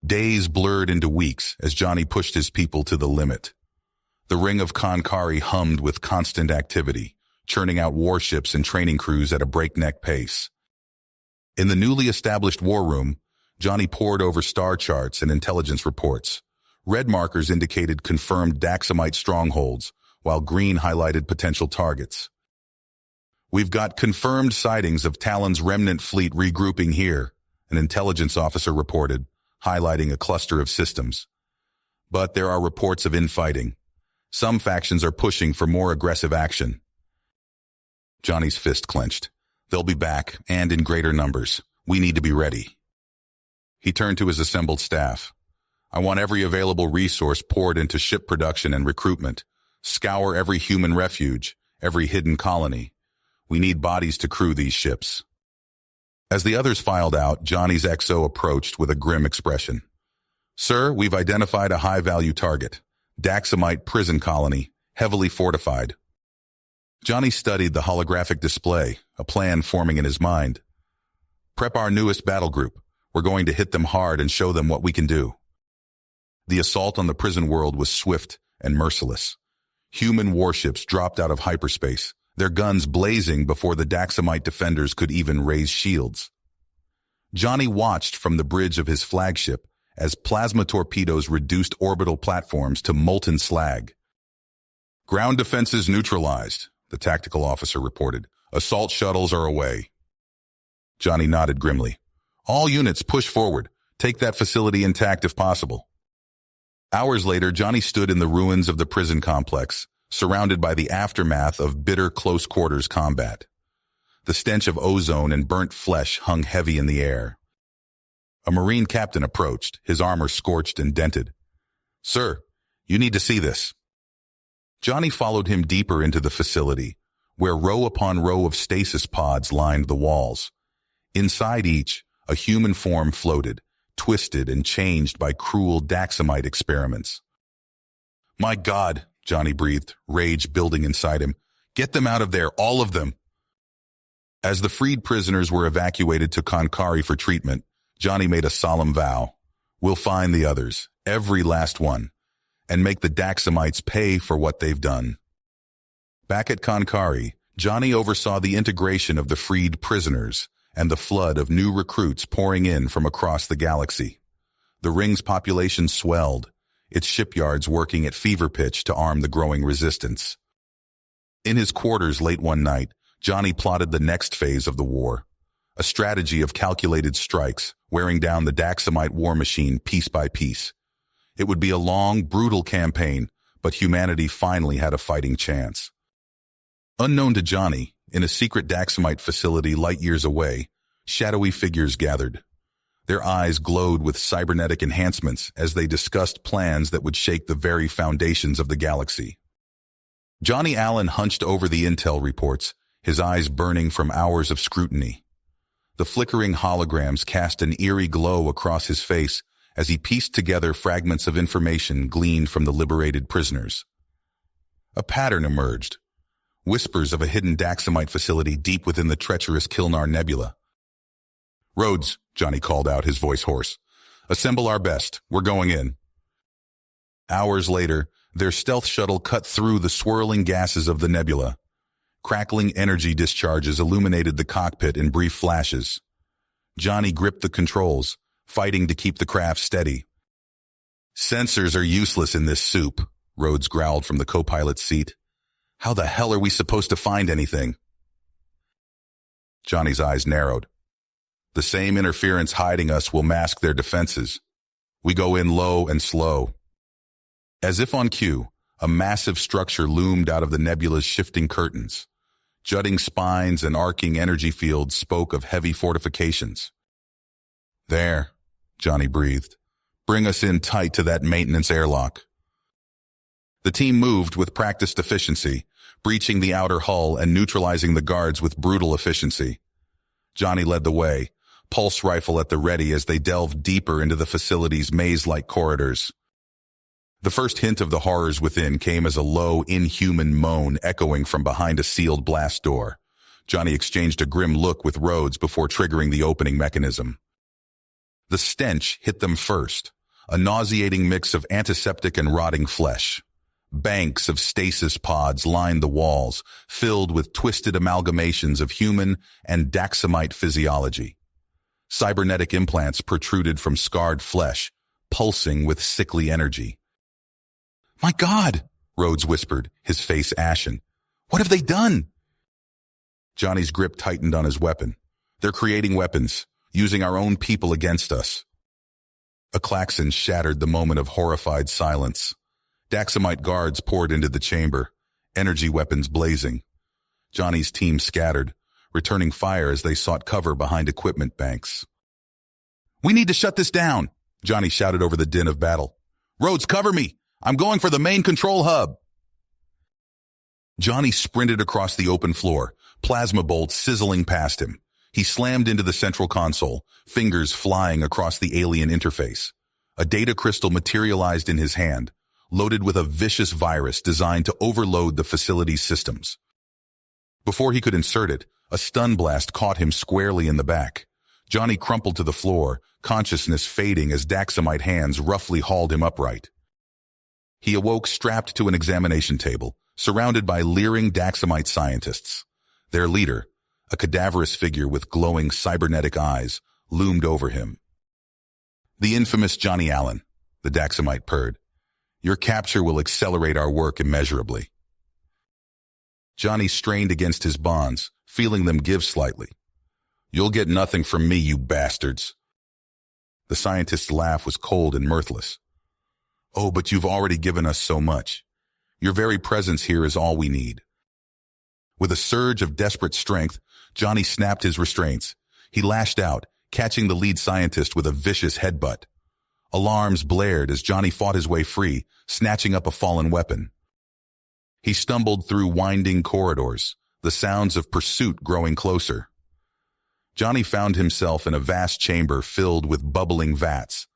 Days blurred into weeks as Johnny pushed his people to the limit. The ring of Konkari hummed with constant activity, churning out warships and training crews at a breakneck pace. In the newly established war room, Johnny pored over star charts and intelligence reports. Red markers indicated confirmed Daxamite strongholds, while green highlighted potential targets. We've got confirmed sightings of Talon's remnant fleet regrouping here, an intelligence officer reported, highlighting a cluster of systems. But there are reports of infighting. Some factions are pushing for more aggressive action. Johnny's fist clenched. They'll be back, and in greater numbers. We need to be ready. He turned to his assembled staff. I want every available resource poured into ship production and recruitment. Scour every human refuge, every hidden colony. We need bodies to crew these ships. As the others filed out, Johnny's XO approached with a grim expression. Sir, we've identified a high-value target. Daxamite prison colony, heavily fortified. Johnny studied the holographic display, a plan forming in his mind. Prep our newest battle group. We're going to hit them hard and show them what we can do. The assault on the prison world was swift and merciless. Human warships dropped out of hyperspace, their guns blazing before the Daxamite defenders could even raise shields. Johnny watched from the bridge of his flagship as plasma torpedoes reduced orbital platforms to molten slag. Ground defenses neutralized, the tactical officer reported. Assault shuttles are away. Johnny nodded grimly. All units push forward. Take that facility intact if possible. Hours later, Johnny stood in the ruins of the prison complex, surrounded by the aftermath of bitter close-quarters combat. The stench of ozone and burnt flesh hung heavy in the air. A Marine captain approached, his armor scorched and dented. Sir, you need to see this. Johnny followed him deeper into the facility, where row upon row of stasis pods lined the walls. Inside each, a human form floated, twisted and changed by cruel Daxamite experiments. My God, Johnny breathed, rage building inside him. Get them out of there, all of them. As the freed prisoners were evacuated to Konkari for treatment, Johnny made a solemn vow. We'll find the others, every last one, and make the Daxamites pay for what they've done. Back at Konkari, Johnny oversaw the integration of the freed prisoners and the flood of new recruits pouring in from across the galaxy. The ring's population swelled, its shipyards working at fever pitch to arm the growing resistance. In his quarters late one night, Johnny plotted the next phase of the war, a strategy of calculated strikes, wearing down the Daxamite war machine piece by piece. It would be a long, brutal campaign, but humanity finally had a fighting chance. Unknown to Johnny, in a secret Daxamite facility light years away, shadowy figures gathered. Their eyes glowed with cybernetic enhancements as they discussed plans that would shake the very foundations of the galaxy. Johnny Allen hunched over the intel reports, his eyes burning from hours of scrutiny. The flickering holograms cast an eerie glow across his face as he pieced together fragments of information gleaned from the liberated prisoners. A pattern emerged. Whispers of a hidden Daxamite facility deep within the treacherous Kilnar Nebula. Rhodes, Johnny called out, his voice hoarse. Assemble our best. We're going in. Hours later, their stealth shuttle cut through the swirling gases of the nebula. Crackling energy discharges illuminated the cockpit in brief flashes. Johnny gripped the controls, fighting to keep the craft steady. Sensors are useless in this soup, Rhodes growled from the co-pilot's seat. How the hell are we supposed to find anything? Johnny's eyes narrowed. The same interference hiding us will mask their defenses. We go in low and slow. As if on cue, a massive structure loomed out of the nebula's shifting curtains. Jutting spines and arcing energy fields spoke of heavy fortifications. There, Johnny breathed. Bring us in tight to that maintenance airlock. The team moved with practiced efficiency, breaching the outer hull and neutralizing the guards with brutal efficiency. Johnny led the way, pulse rifle at the ready as they delved deeper into the facility's maze-like corridors. The first hint of the horrors within came as a low, inhuman moan echoing from behind a sealed blast door. Johnny exchanged a grim look with Rhodes before triggering the opening mechanism. The stench hit them first, a nauseating mix of antiseptic and rotting flesh. Banks of stasis pods lined the walls, filled with twisted amalgamations of human and Daxamite physiology. Cybernetic implants protruded from scarred flesh, pulsing with sickly energy. "My God," Rhodes whispered, his face ashen. "What have they done?" Johnny's grip tightened on his weapon. "They're creating weapons, using our own people against us." A klaxon shattered the moment of horrified silence. Daxamite guards poured into the chamber, energy weapons blazing. Johnny's team scattered, returning fire as they sought cover behind equipment banks. "We need to shut this down," Johnny shouted over the din of battle. "Rhodes, cover me! I'm going for the main control hub." Johnny sprinted across the open floor, plasma bolts sizzling past him. He slammed into the central console, fingers flying across the alien interface. A data crystal materialized in his hand, loaded with a vicious virus designed to overload the facility's systems. Before he could insert it, a stun blast caught him squarely in the back. Johnny crumpled to the floor, consciousness fading as Daxamite hands roughly hauled him upright. He awoke strapped to an examination table, surrounded by leering Daxamite scientists. Their leader, a cadaverous figure with glowing cybernetic eyes, loomed over him. "The infamous Johnny Allen," the Daxamite purred. "Your capture will accelerate our work immeasurably." Johnny strained against his bonds, feeling them give slightly. "You'll get nothing from me, you bastards." The scientist's laugh was cold and mirthless. "Oh, but you've already given us so much. Your very presence here is all we need." With a surge of desperate strength, Johnny snapped his restraints. He lashed out, catching the lead scientist with a vicious headbutt. Alarms blared as Johnny fought his way free, snatching up a fallen weapon. He stumbled through winding corridors, the sounds of pursuit growing closer. Johnny found himself in a vast chamber filled with bubbling vats.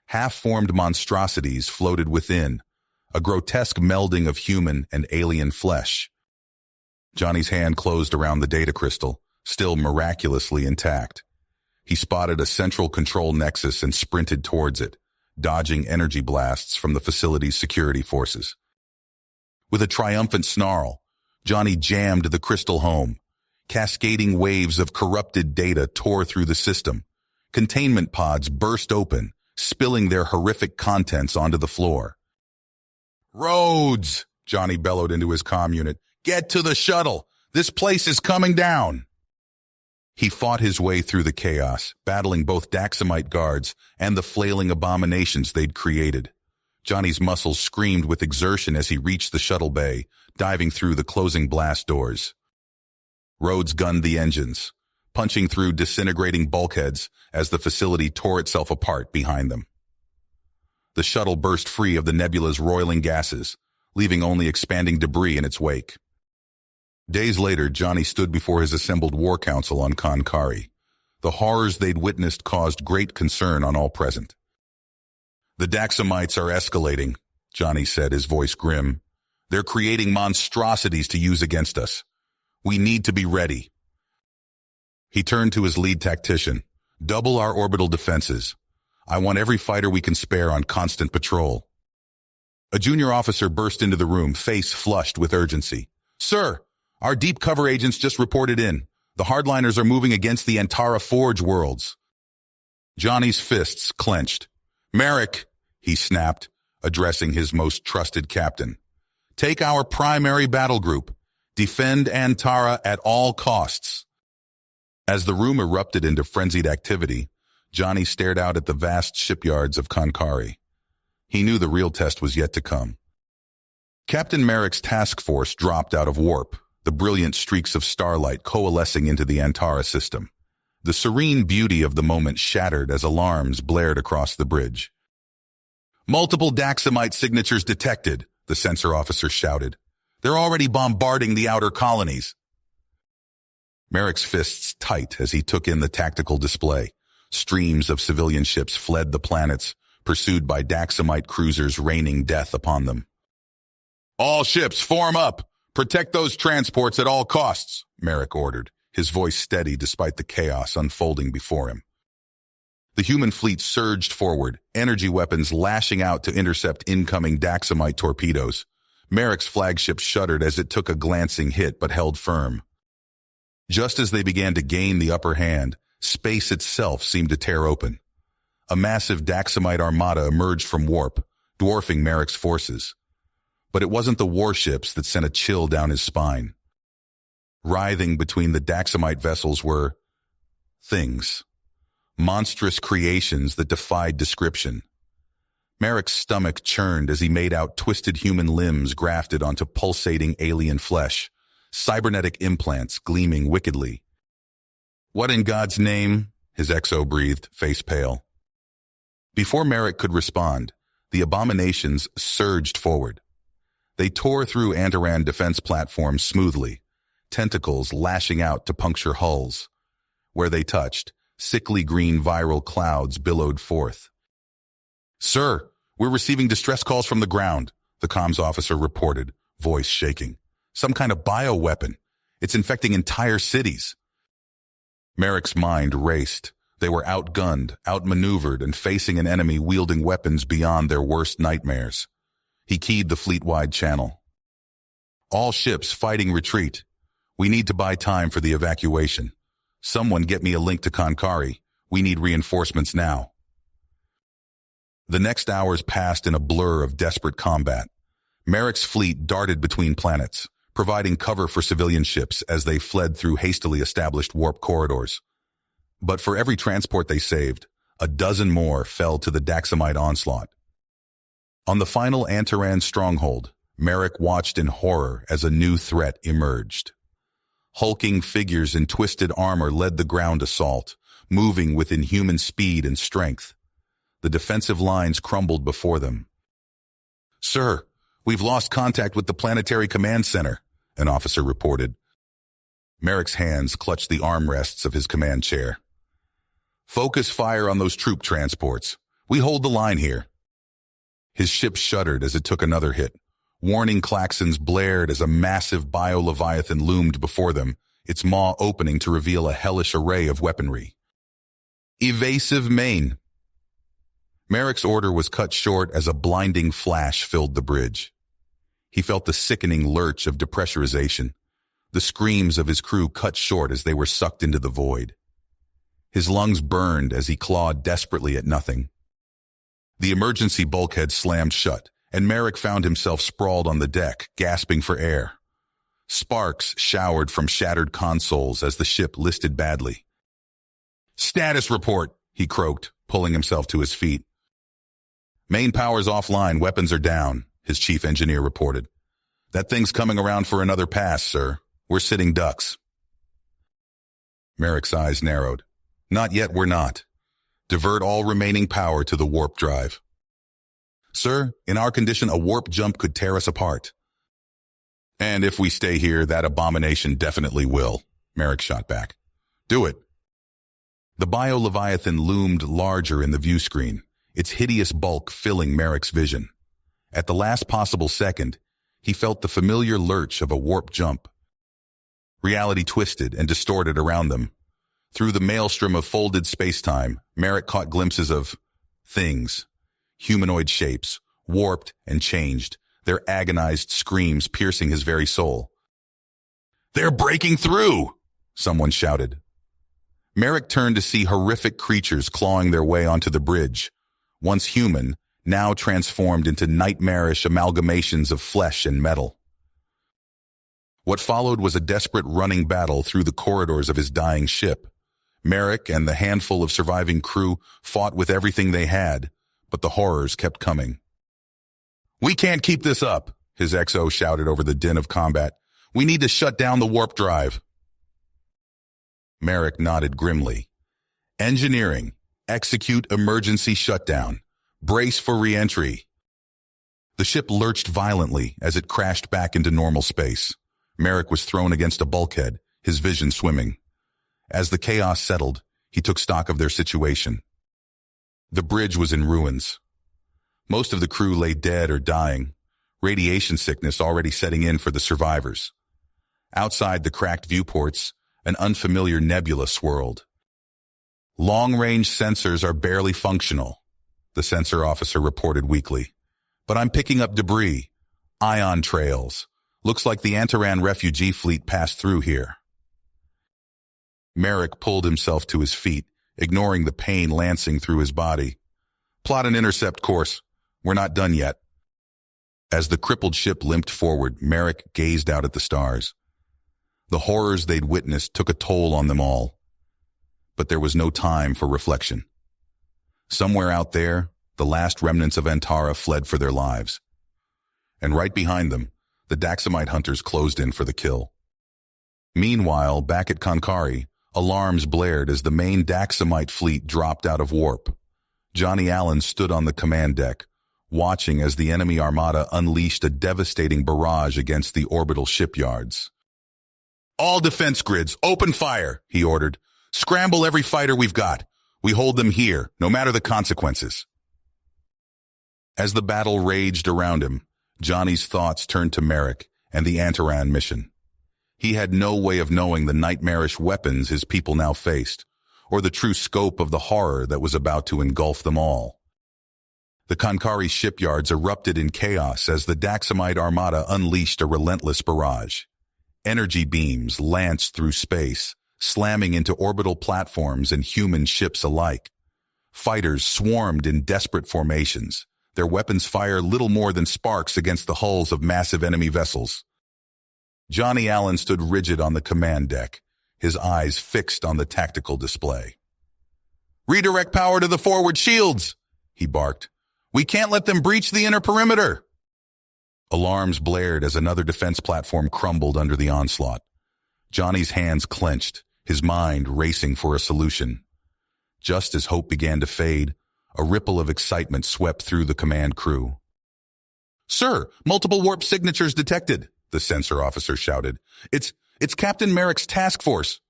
Half-formed monstrosities floated within, a grotesque melding of human and alien flesh. Johnny's hand closed around the data crystal, still miraculously intact. He spotted a central control nexus and sprinted towards it, dodging energy blasts from the facility's security forces. With a triumphant snarl, Johnny jammed the crystal home. Cascading waves of corrupted data tore through the system. Containment pods burst open, spilling their horrific contents onto the floor. "Rhodes!" Johnny bellowed into his comm unit. "Get to the shuttle! This place is coming down!" He fought his way through the chaos, battling both Daxamite guards and the flailing abominations they'd created. Johnny's muscles screamed with exertion as he reached the shuttle bay, diving through the closing blast doors. Rhodes gunned the engines, punching through disintegrating bulkheads as the facility tore itself apart behind them. The shuttle burst free of the nebula's roiling gases, leaving only expanding debris in its wake. Days later, Johnny stood before his assembled war council on Konkari. The horrors they'd witnessed caused great concern on all present. "The Daxamites are escalating," Johnny said, his voice grim. "They're creating monstrosities to use against us. We need to be ready." He turned to his lead tactician. "Double our orbital defenses. I want every fighter we can spare on constant patrol." A junior officer burst into the room, face flushed with urgency. "Sir, our deep cover agents just reported in. The hardliners are moving against the Antara Forge worlds." Johnny's fists clenched. "Merrick," he snapped, addressing his most trusted captain. "Take our primary battle group. Defend Antara at all costs." As the room erupted into frenzied activity, Johnny stared out at the vast shipyards of Konkari. He knew the real test was yet to come. Captain Merrick's task force dropped out of warp, the brilliant streaks of starlight coalescing into the Antara system. The serene beauty of the moment shattered as alarms blared across the bridge. "Multiple Daxamite signatures detected," the sensor officer shouted. "They're already bombarding the outer colonies." Merrick's fists tight as he took in the tactical display. Streams of civilian ships fled the planets, pursued by Daxamite cruisers raining death upon them. "All ships, form up! Protect those transports at all costs," Merrick ordered, his voice steady despite the chaos unfolding before him. The human fleet surged forward, energy weapons lashing out to intercept incoming Daxamite torpedoes. Merrick's flagship shuddered as it took a glancing hit but held firm. Just as they began to gain the upper hand, space itself seemed to tear open. A massive Daxamite armada emerged from warp, dwarfing Merrick's forces. But it wasn't the warships that sent a chill down his spine. Writhing between the Daxamite vessels were things. Monstrous creations that defied description. Merrick's stomach churned as he made out twisted human limbs grafted onto pulsating alien flesh, cybernetic implants gleaming wickedly. "What in God's name?" his XO breathed, face pale. Before Merrick could respond, the abominations surged forward. They tore through Antaran defense platforms smoothly, tentacles lashing out to puncture hulls. Where they touched, sickly green viral clouds billowed forth. "Sir, we're receiving distress calls from the ground," the comms officer reported, voice shaking. "Some kind of bioweapon. It's infecting entire cities." Merrick's mind raced. They were outgunned, outmaneuvered, and facing an enemy wielding weapons beyond their worst nightmares. He keyed the fleet-wide channel. "All ships fighting retreat. We need to buy time for the evacuation. Someone get me a link to Konkari. We need reinforcements now." The next hours passed in a blur of desperate combat. Merrick's fleet darted between planets, providing cover for civilian ships as they fled through hastily established warp corridors. But for every transport they saved, a dozen more fell to the Daxamite onslaught. On the final Antaran stronghold, Merrick watched in horror as a new threat emerged. Hulking figures in twisted armor led the ground assault, moving with inhuman speed and strength. The defensive lines crumbled before them. "Sir, we've lost contact with the planetary command center," an officer reported. Merrick's hands clutched the armrests of his command chair. "Focus fire on those troop transports. We hold the line here." His ship shuddered as it took another hit. Warning klaxons blared as a massive bio-leviathan loomed before them, its maw opening to reveal a hellish array of weaponry. "Evasive main." Merrick's order was cut short as a blinding flash filled the bridge. He felt the sickening lurch of depressurization. The screams of his crew cut short as they were sucked into the void. His lungs burned as he clawed desperately at nothing. The emergency bulkhead slammed shut, and Merrick found himself sprawled on the deck, gasping for air. Sparks showered from shattered consoles as the ship listed badly. "Status report," he croaked, pulling himself to his feet. "Main power's offline, weapons are down," his chief engineer reported. "That thing's coming around for another pass, sir. We're sitting ducks." Merrick's eyes narrowed. "Not yet, we're not. Divert all remaining power to the warp drive." "Sir, in our condition, a warp jump could tear us apart." "And if we stay here, that abomination definitely will," Merrick shot back. "Do it." The bio-leviathan loomed larger in the view screen, its hideous bulk filling Merrick's vision. At the last possible second, he felt the familiar lurch of a warp jump. Reality twisted and distorted around them. Through the maelstrom of folded space-time, Merrick caught glimpses of things. Humanoid shapes, warped and changed, their agonized screams piercing his very soul. "They're breaking through!" someone shouted. Merrick turned to see horrific creatures clawing their way onto the bridge. Once human, now transformed into nightmarish amalgamations of flesh and metal. What followed was a desperate running battle through the corridors of his dying ship. Merrick and the handful of surviving crew fought with everything they had, but the horrors kept coming. "We can't keep this up," his XO shouted over the din of combat. "We need to shut down the warp drive." Merrick nodded grimly. "Engineering, execute emergency shutdown. Brace for re-entry." The ship lurched violently as it crashed back into normal space. Merrick was thrown against a bulkhead, his vision swimming. As the chaos settled, he took stock of their situation. The bridge was in ruins. Most of the crew lay dead or dying, radiation sickness already setting in for the survivors. Outside the cracked viewports, an unfamiliar nebula swirled. "Long-range sensors are barely functional," the sensor officer reported weakly. "But I'm picking up debris, ion trails. Looks like the Antaran refugee fleet passed through here." Merrick pulled himself to his feet, ignoring the pain lancing through his body. "Plot an intercept course. We're not done yet." As the crippled ship limped forward, Merrick gazed out at the stars. The horrors they'd witnessed took a toll on them all. But there was no time for reflection. Somewhere out there, the last remnants of Antara fled for their lives. And right behind them, the Daxamite hunters closed in for the kill. Meanwhile, back at Konkari, alarms blared as the main Daxamite fleet dropped out of warp. Johnny Allen stood on the command deck, watching as the enemy armada unleashed a devastating barrage against the orbital shipyards. "All defense grids, open fire," he ordered. "Scramble every fighter we've got. We hold them here, no matter the consequences." As the battle raged around him, Johnny's thoughts turned to Merrick and the Antaran mission. He had no way of knowing the nightmarish weapons his people now faced, or the true scope of the horror that was about to engulf them all. The Konkari shipyards erupted in chaos as the Daxamite armada unleashed a relentless barrage. Energy beams lanced through space, slamming into orbital platforms and human ships alike. Fighters swarmed in desperate formations, their weapons fire little more than sparks against the hulls of massive enemy vessels. Johnny Allen stood rigid on the command deck, his eyes fixed on the tactical display. "Redirect power to the forward shields," he barked. "We can't let them breach the inner perimeter." Alarms blared as another defense platform crumbled under the onslaught. Johnny's hands clenched, his mind racing for a solution. Just as hope began to fade, a ripple of excitement swept through the command crew. "Sir, multiple warp signatures detected," the sensor officer shouted. It's Captain Merrick's task force."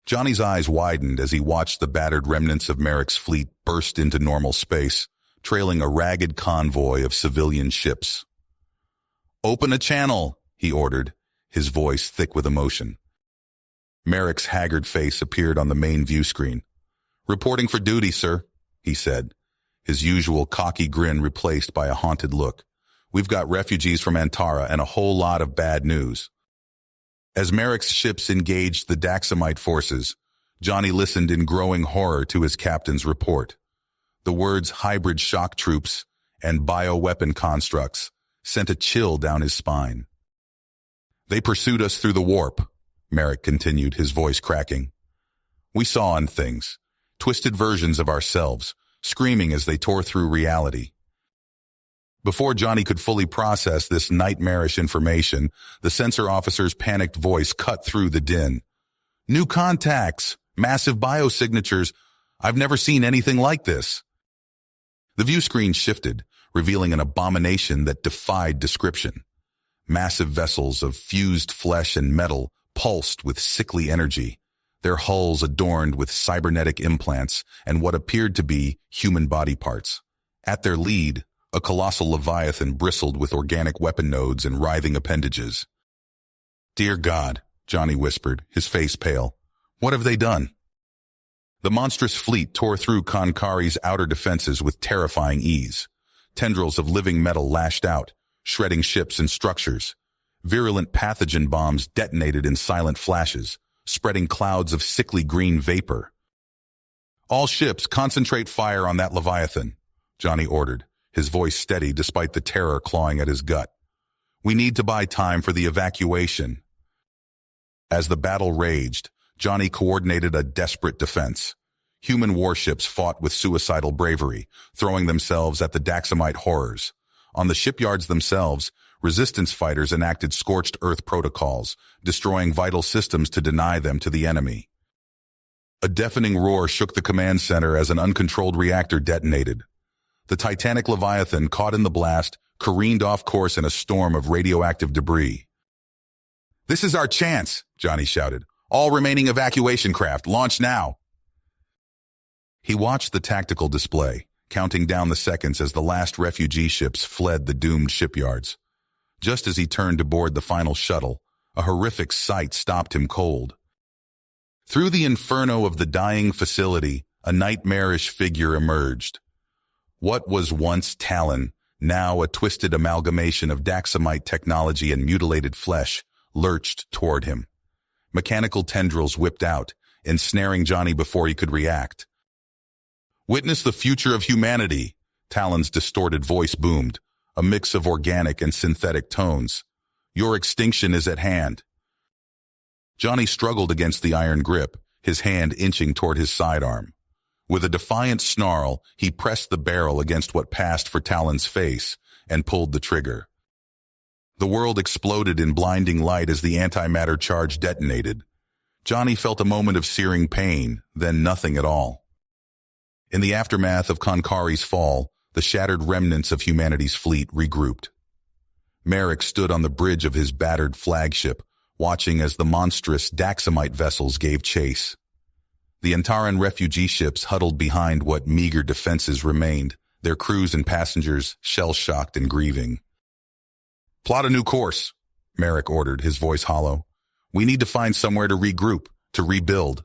Johnny's eyes widened as he watched the battered remnants of Merrick's fleet burst into normal space, trailing a ragged convoy of civilian ships. "Open a channel," he ordered, his voice thick with emotion. Merrick's haggard face appeared on the main view screen. "Reporting for duty, sir," he said, his usual cocky grin replaced by a haunted look. "We've got refugees from Antara and a whole lot of bad news." As Merrick's ships engaged the Daxamite forces, Johnny listened in growing horror to his captain's report. The words hybrid shock troops and bioweapon constructs sent a chill down his spine. "They pursued us through the warp," Merrick continued, his voice cracking. "We saw on things, twisted versions of ourselves, screaming as they tore through reality." Before Johnny could fully process this nightmarish information, the sensor officer's panicked voice cut through the din. "New contacts, massive biosignatures. I've never seen anything like this." The view screen shifted, revealing an abomination that defied description. Massive vessels of fused flesh and metal pulsed with sickly energy, their hulls adorned with cybernetic implants and what appeared to be human body parts. At their lead, a colossal leviathan bristled with organic weapon nodes and writhing appendages. "Dear God," Johnny whispered, his face pale. "What have they done?" The monstrous fleet tore through Konkari's outer defenses with terrifying ease. Tendrils of living metal lashed out, shredding ships and structures. Virulent pathogen bombs detonated in silent flashes, spreading clouds of sickly green vapor. "All ships concentrate fire on that leviathan," Johnny ordered, his voice steady despite the terror clawing at his gut. "We need to buy time for the evacuation." As the battle raged, Johnny coordinated a desperate defense. Human warships fought with suicidal bravery, throwing themselves at the Daxamite horrors. On the shipyards themselves, resistance fighters enacted scorched earth protocols, destroying vital systems to deny them to the enemy. A deafening roar shook the command center as an uncontrolled reactor detonated. The Titanic Leviathan, caught in the blast, careened off course in a storm of radioactive debris. "This is our chance," Johnny shouted. "All remaining evacuation craft, launch now." He watched the tactical display, counting down the seconds as the last refugee ships fled the doomed shipyards. Just as he turned to board the final shuttle, a horrific sight stopped him cold. Through the inferno of the dying facility, a nightmarish figure emerged. What was once Talon, now a twisted amalgamation of Daxamite technology and mutilated flesh, lurched toward him. Mechanical tendrils whipped out, ensnaring Johnny before he could react. "Witness the future of humanity," Talon's distorted voice boomed, a mix of organic and synthetic tones. "Your extinction is at hand." Johnny struggled against the iron grip, his hand inching toward his sidearm. With a defiant snarl, he pressed the barrel against what passed for Talon's face and pulled the trigger. The world exploded in blinding light as the antimatter charge detonated. Johnny felt a moment of searing pain, then nothing at all. In the aftermath of Konkari's fall, the shattered remnants of humanity's fleet regrouped. Merrick stood on the bridge of his battered flagship, watching as the monstrous Daxamite vessels gave chase. The Antaran refugee ships huddled behind what meager defenses remained, their crews and passengers shell-shocked and grieving. "Plot a new course," Merrick ordered, his voice hollow. "We need to find somewhere to regroup, to rebuild."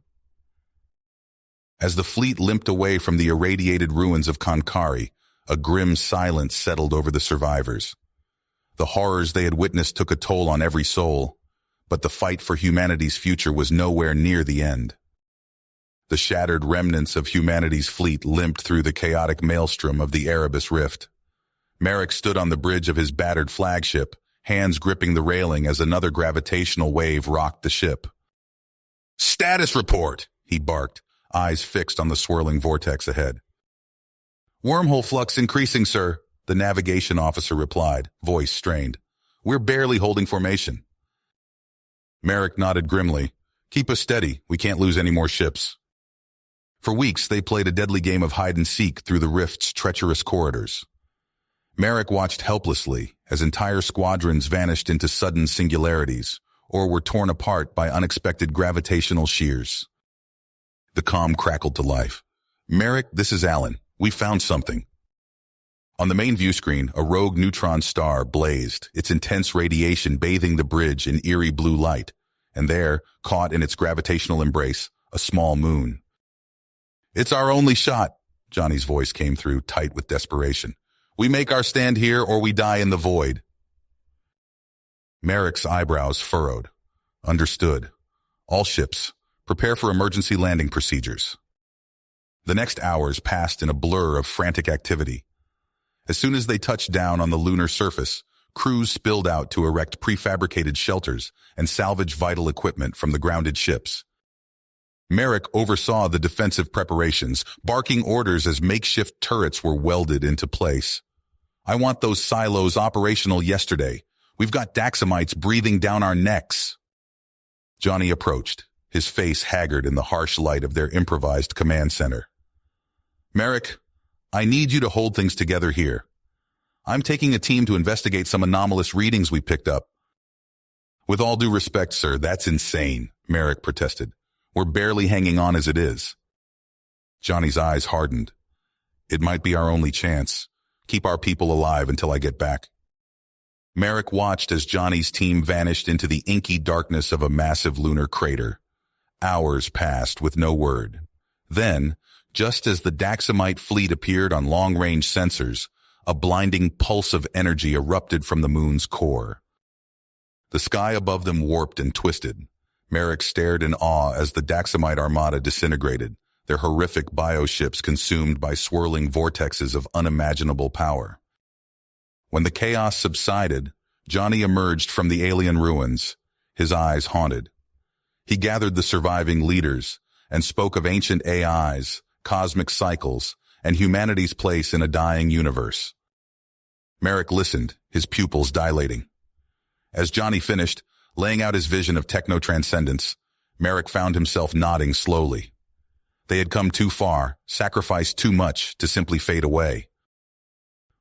As the fleet limped away from the irradiated ruins of Konkari, a grim silence settled over the survivors. The horrors they had witnessed took a toll on every soul, but the fight for humanity's future was nowhere near the end. The shattered remnants of humanity's fleet limped through the chaotic maelstrom of the Erebus Rift. Merrick stood on the bridge of his battered flagship, hands gripping the railing as another gravitational wave rocked the ship. "Status report," he barked, eyes fixed on the swirling vortex ahead. "Wormhole flux increasing, sir," the navigation officer replied, voice strained. "We're barely holding formation." Merrick nodded grimly. "Keep us steady. We can't lose any more ships." For weeks, they played a deadly game of hide-and-seek through the rift's treacherous corridors. Merrick watched helplessly as entire squadrons vanished into sudden singularities or were torn apart by unexpected gravitational shears. The comm crackled to life. "Merrick, this is Alan. We found something." On the main view screen, a rogue neutron star blazed, its intense radiation bathing the bridge in eerie blue light, and there, caught in its gravitational embrace, a small moon. "It's our only shot," Johnny's voice came through, tight with desperation. "We make our stand here or we die in the void." Merrick's eyebrows furrowed. "Understood. All ships, prepare for emergency landing procedures." The next hours passed in a blur of frantic activity. As soon as they touched down on the lunar surface, crews spilled out to erect prefabricated shelters and salvage vital equipment from the grounded ships. Merrick oversaw the defensive preparations, barking orders as makeshift turrets were welded into place. "I want those silos operational yesterday. We've got Daxamites breathing down our necks." Johnny approached, his face haggard in the harsh light of their improvised command center. "Merrick, I need you to hold things together here. I'm taking a team to investigate some anomalous readings we picked up." "With all due respect, sir, that's insane," Merrick protested. "We're barely hanging on as it is." Johnny's eyes hardened. "It might be our only chance. Keep our people alive until I get back." Merrick watched as Johnny's team vanished into the inky darkness of a massive lunar crater. Hours passed with no word. Then, just as the Daxamite fleet appeared on long-range sensors, a blinding pulse of energy erupted from the moon's core. The sky above them warped and twisted. Merrick stared in awe as the Daxamite armada disintegrated, their horrific bioships consumed by swirling vortexes of unimaginable power. When the chaos subsided, Johnny emerged from the alien ruins, his eyes haunted. He gathered the surviving leaders and spoke of ancient AIs, cosmic cycles, and humanity's place in a dying universe. Merrick listened, his pupils dilating. As Johnny finished, laying out his vision of techno-transcendence, Merrick found himself nodding slowly. They had come too far, sacrificed too much to simply fade away.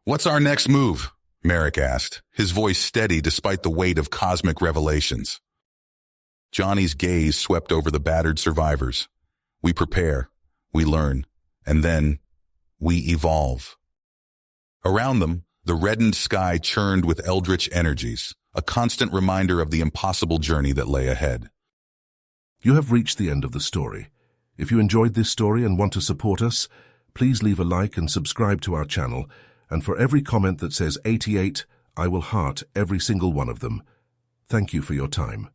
"What's our next move?" Merrick asked, his voice steady despite the weight of cosmic revelations. Johnny's gaze swept over the battered survivors. "We prepare, we learn, and then we evolve." Around them, the reddened sky churned with eldritch energies, a constant reminder of the impossible journey that lay ahead. You have reached the end of the story. If you enjoyed this story and want to support us, please leave a like and subscribe to our channel, and for every comment that says 88, I will heart every single one of them. Thank you for your time.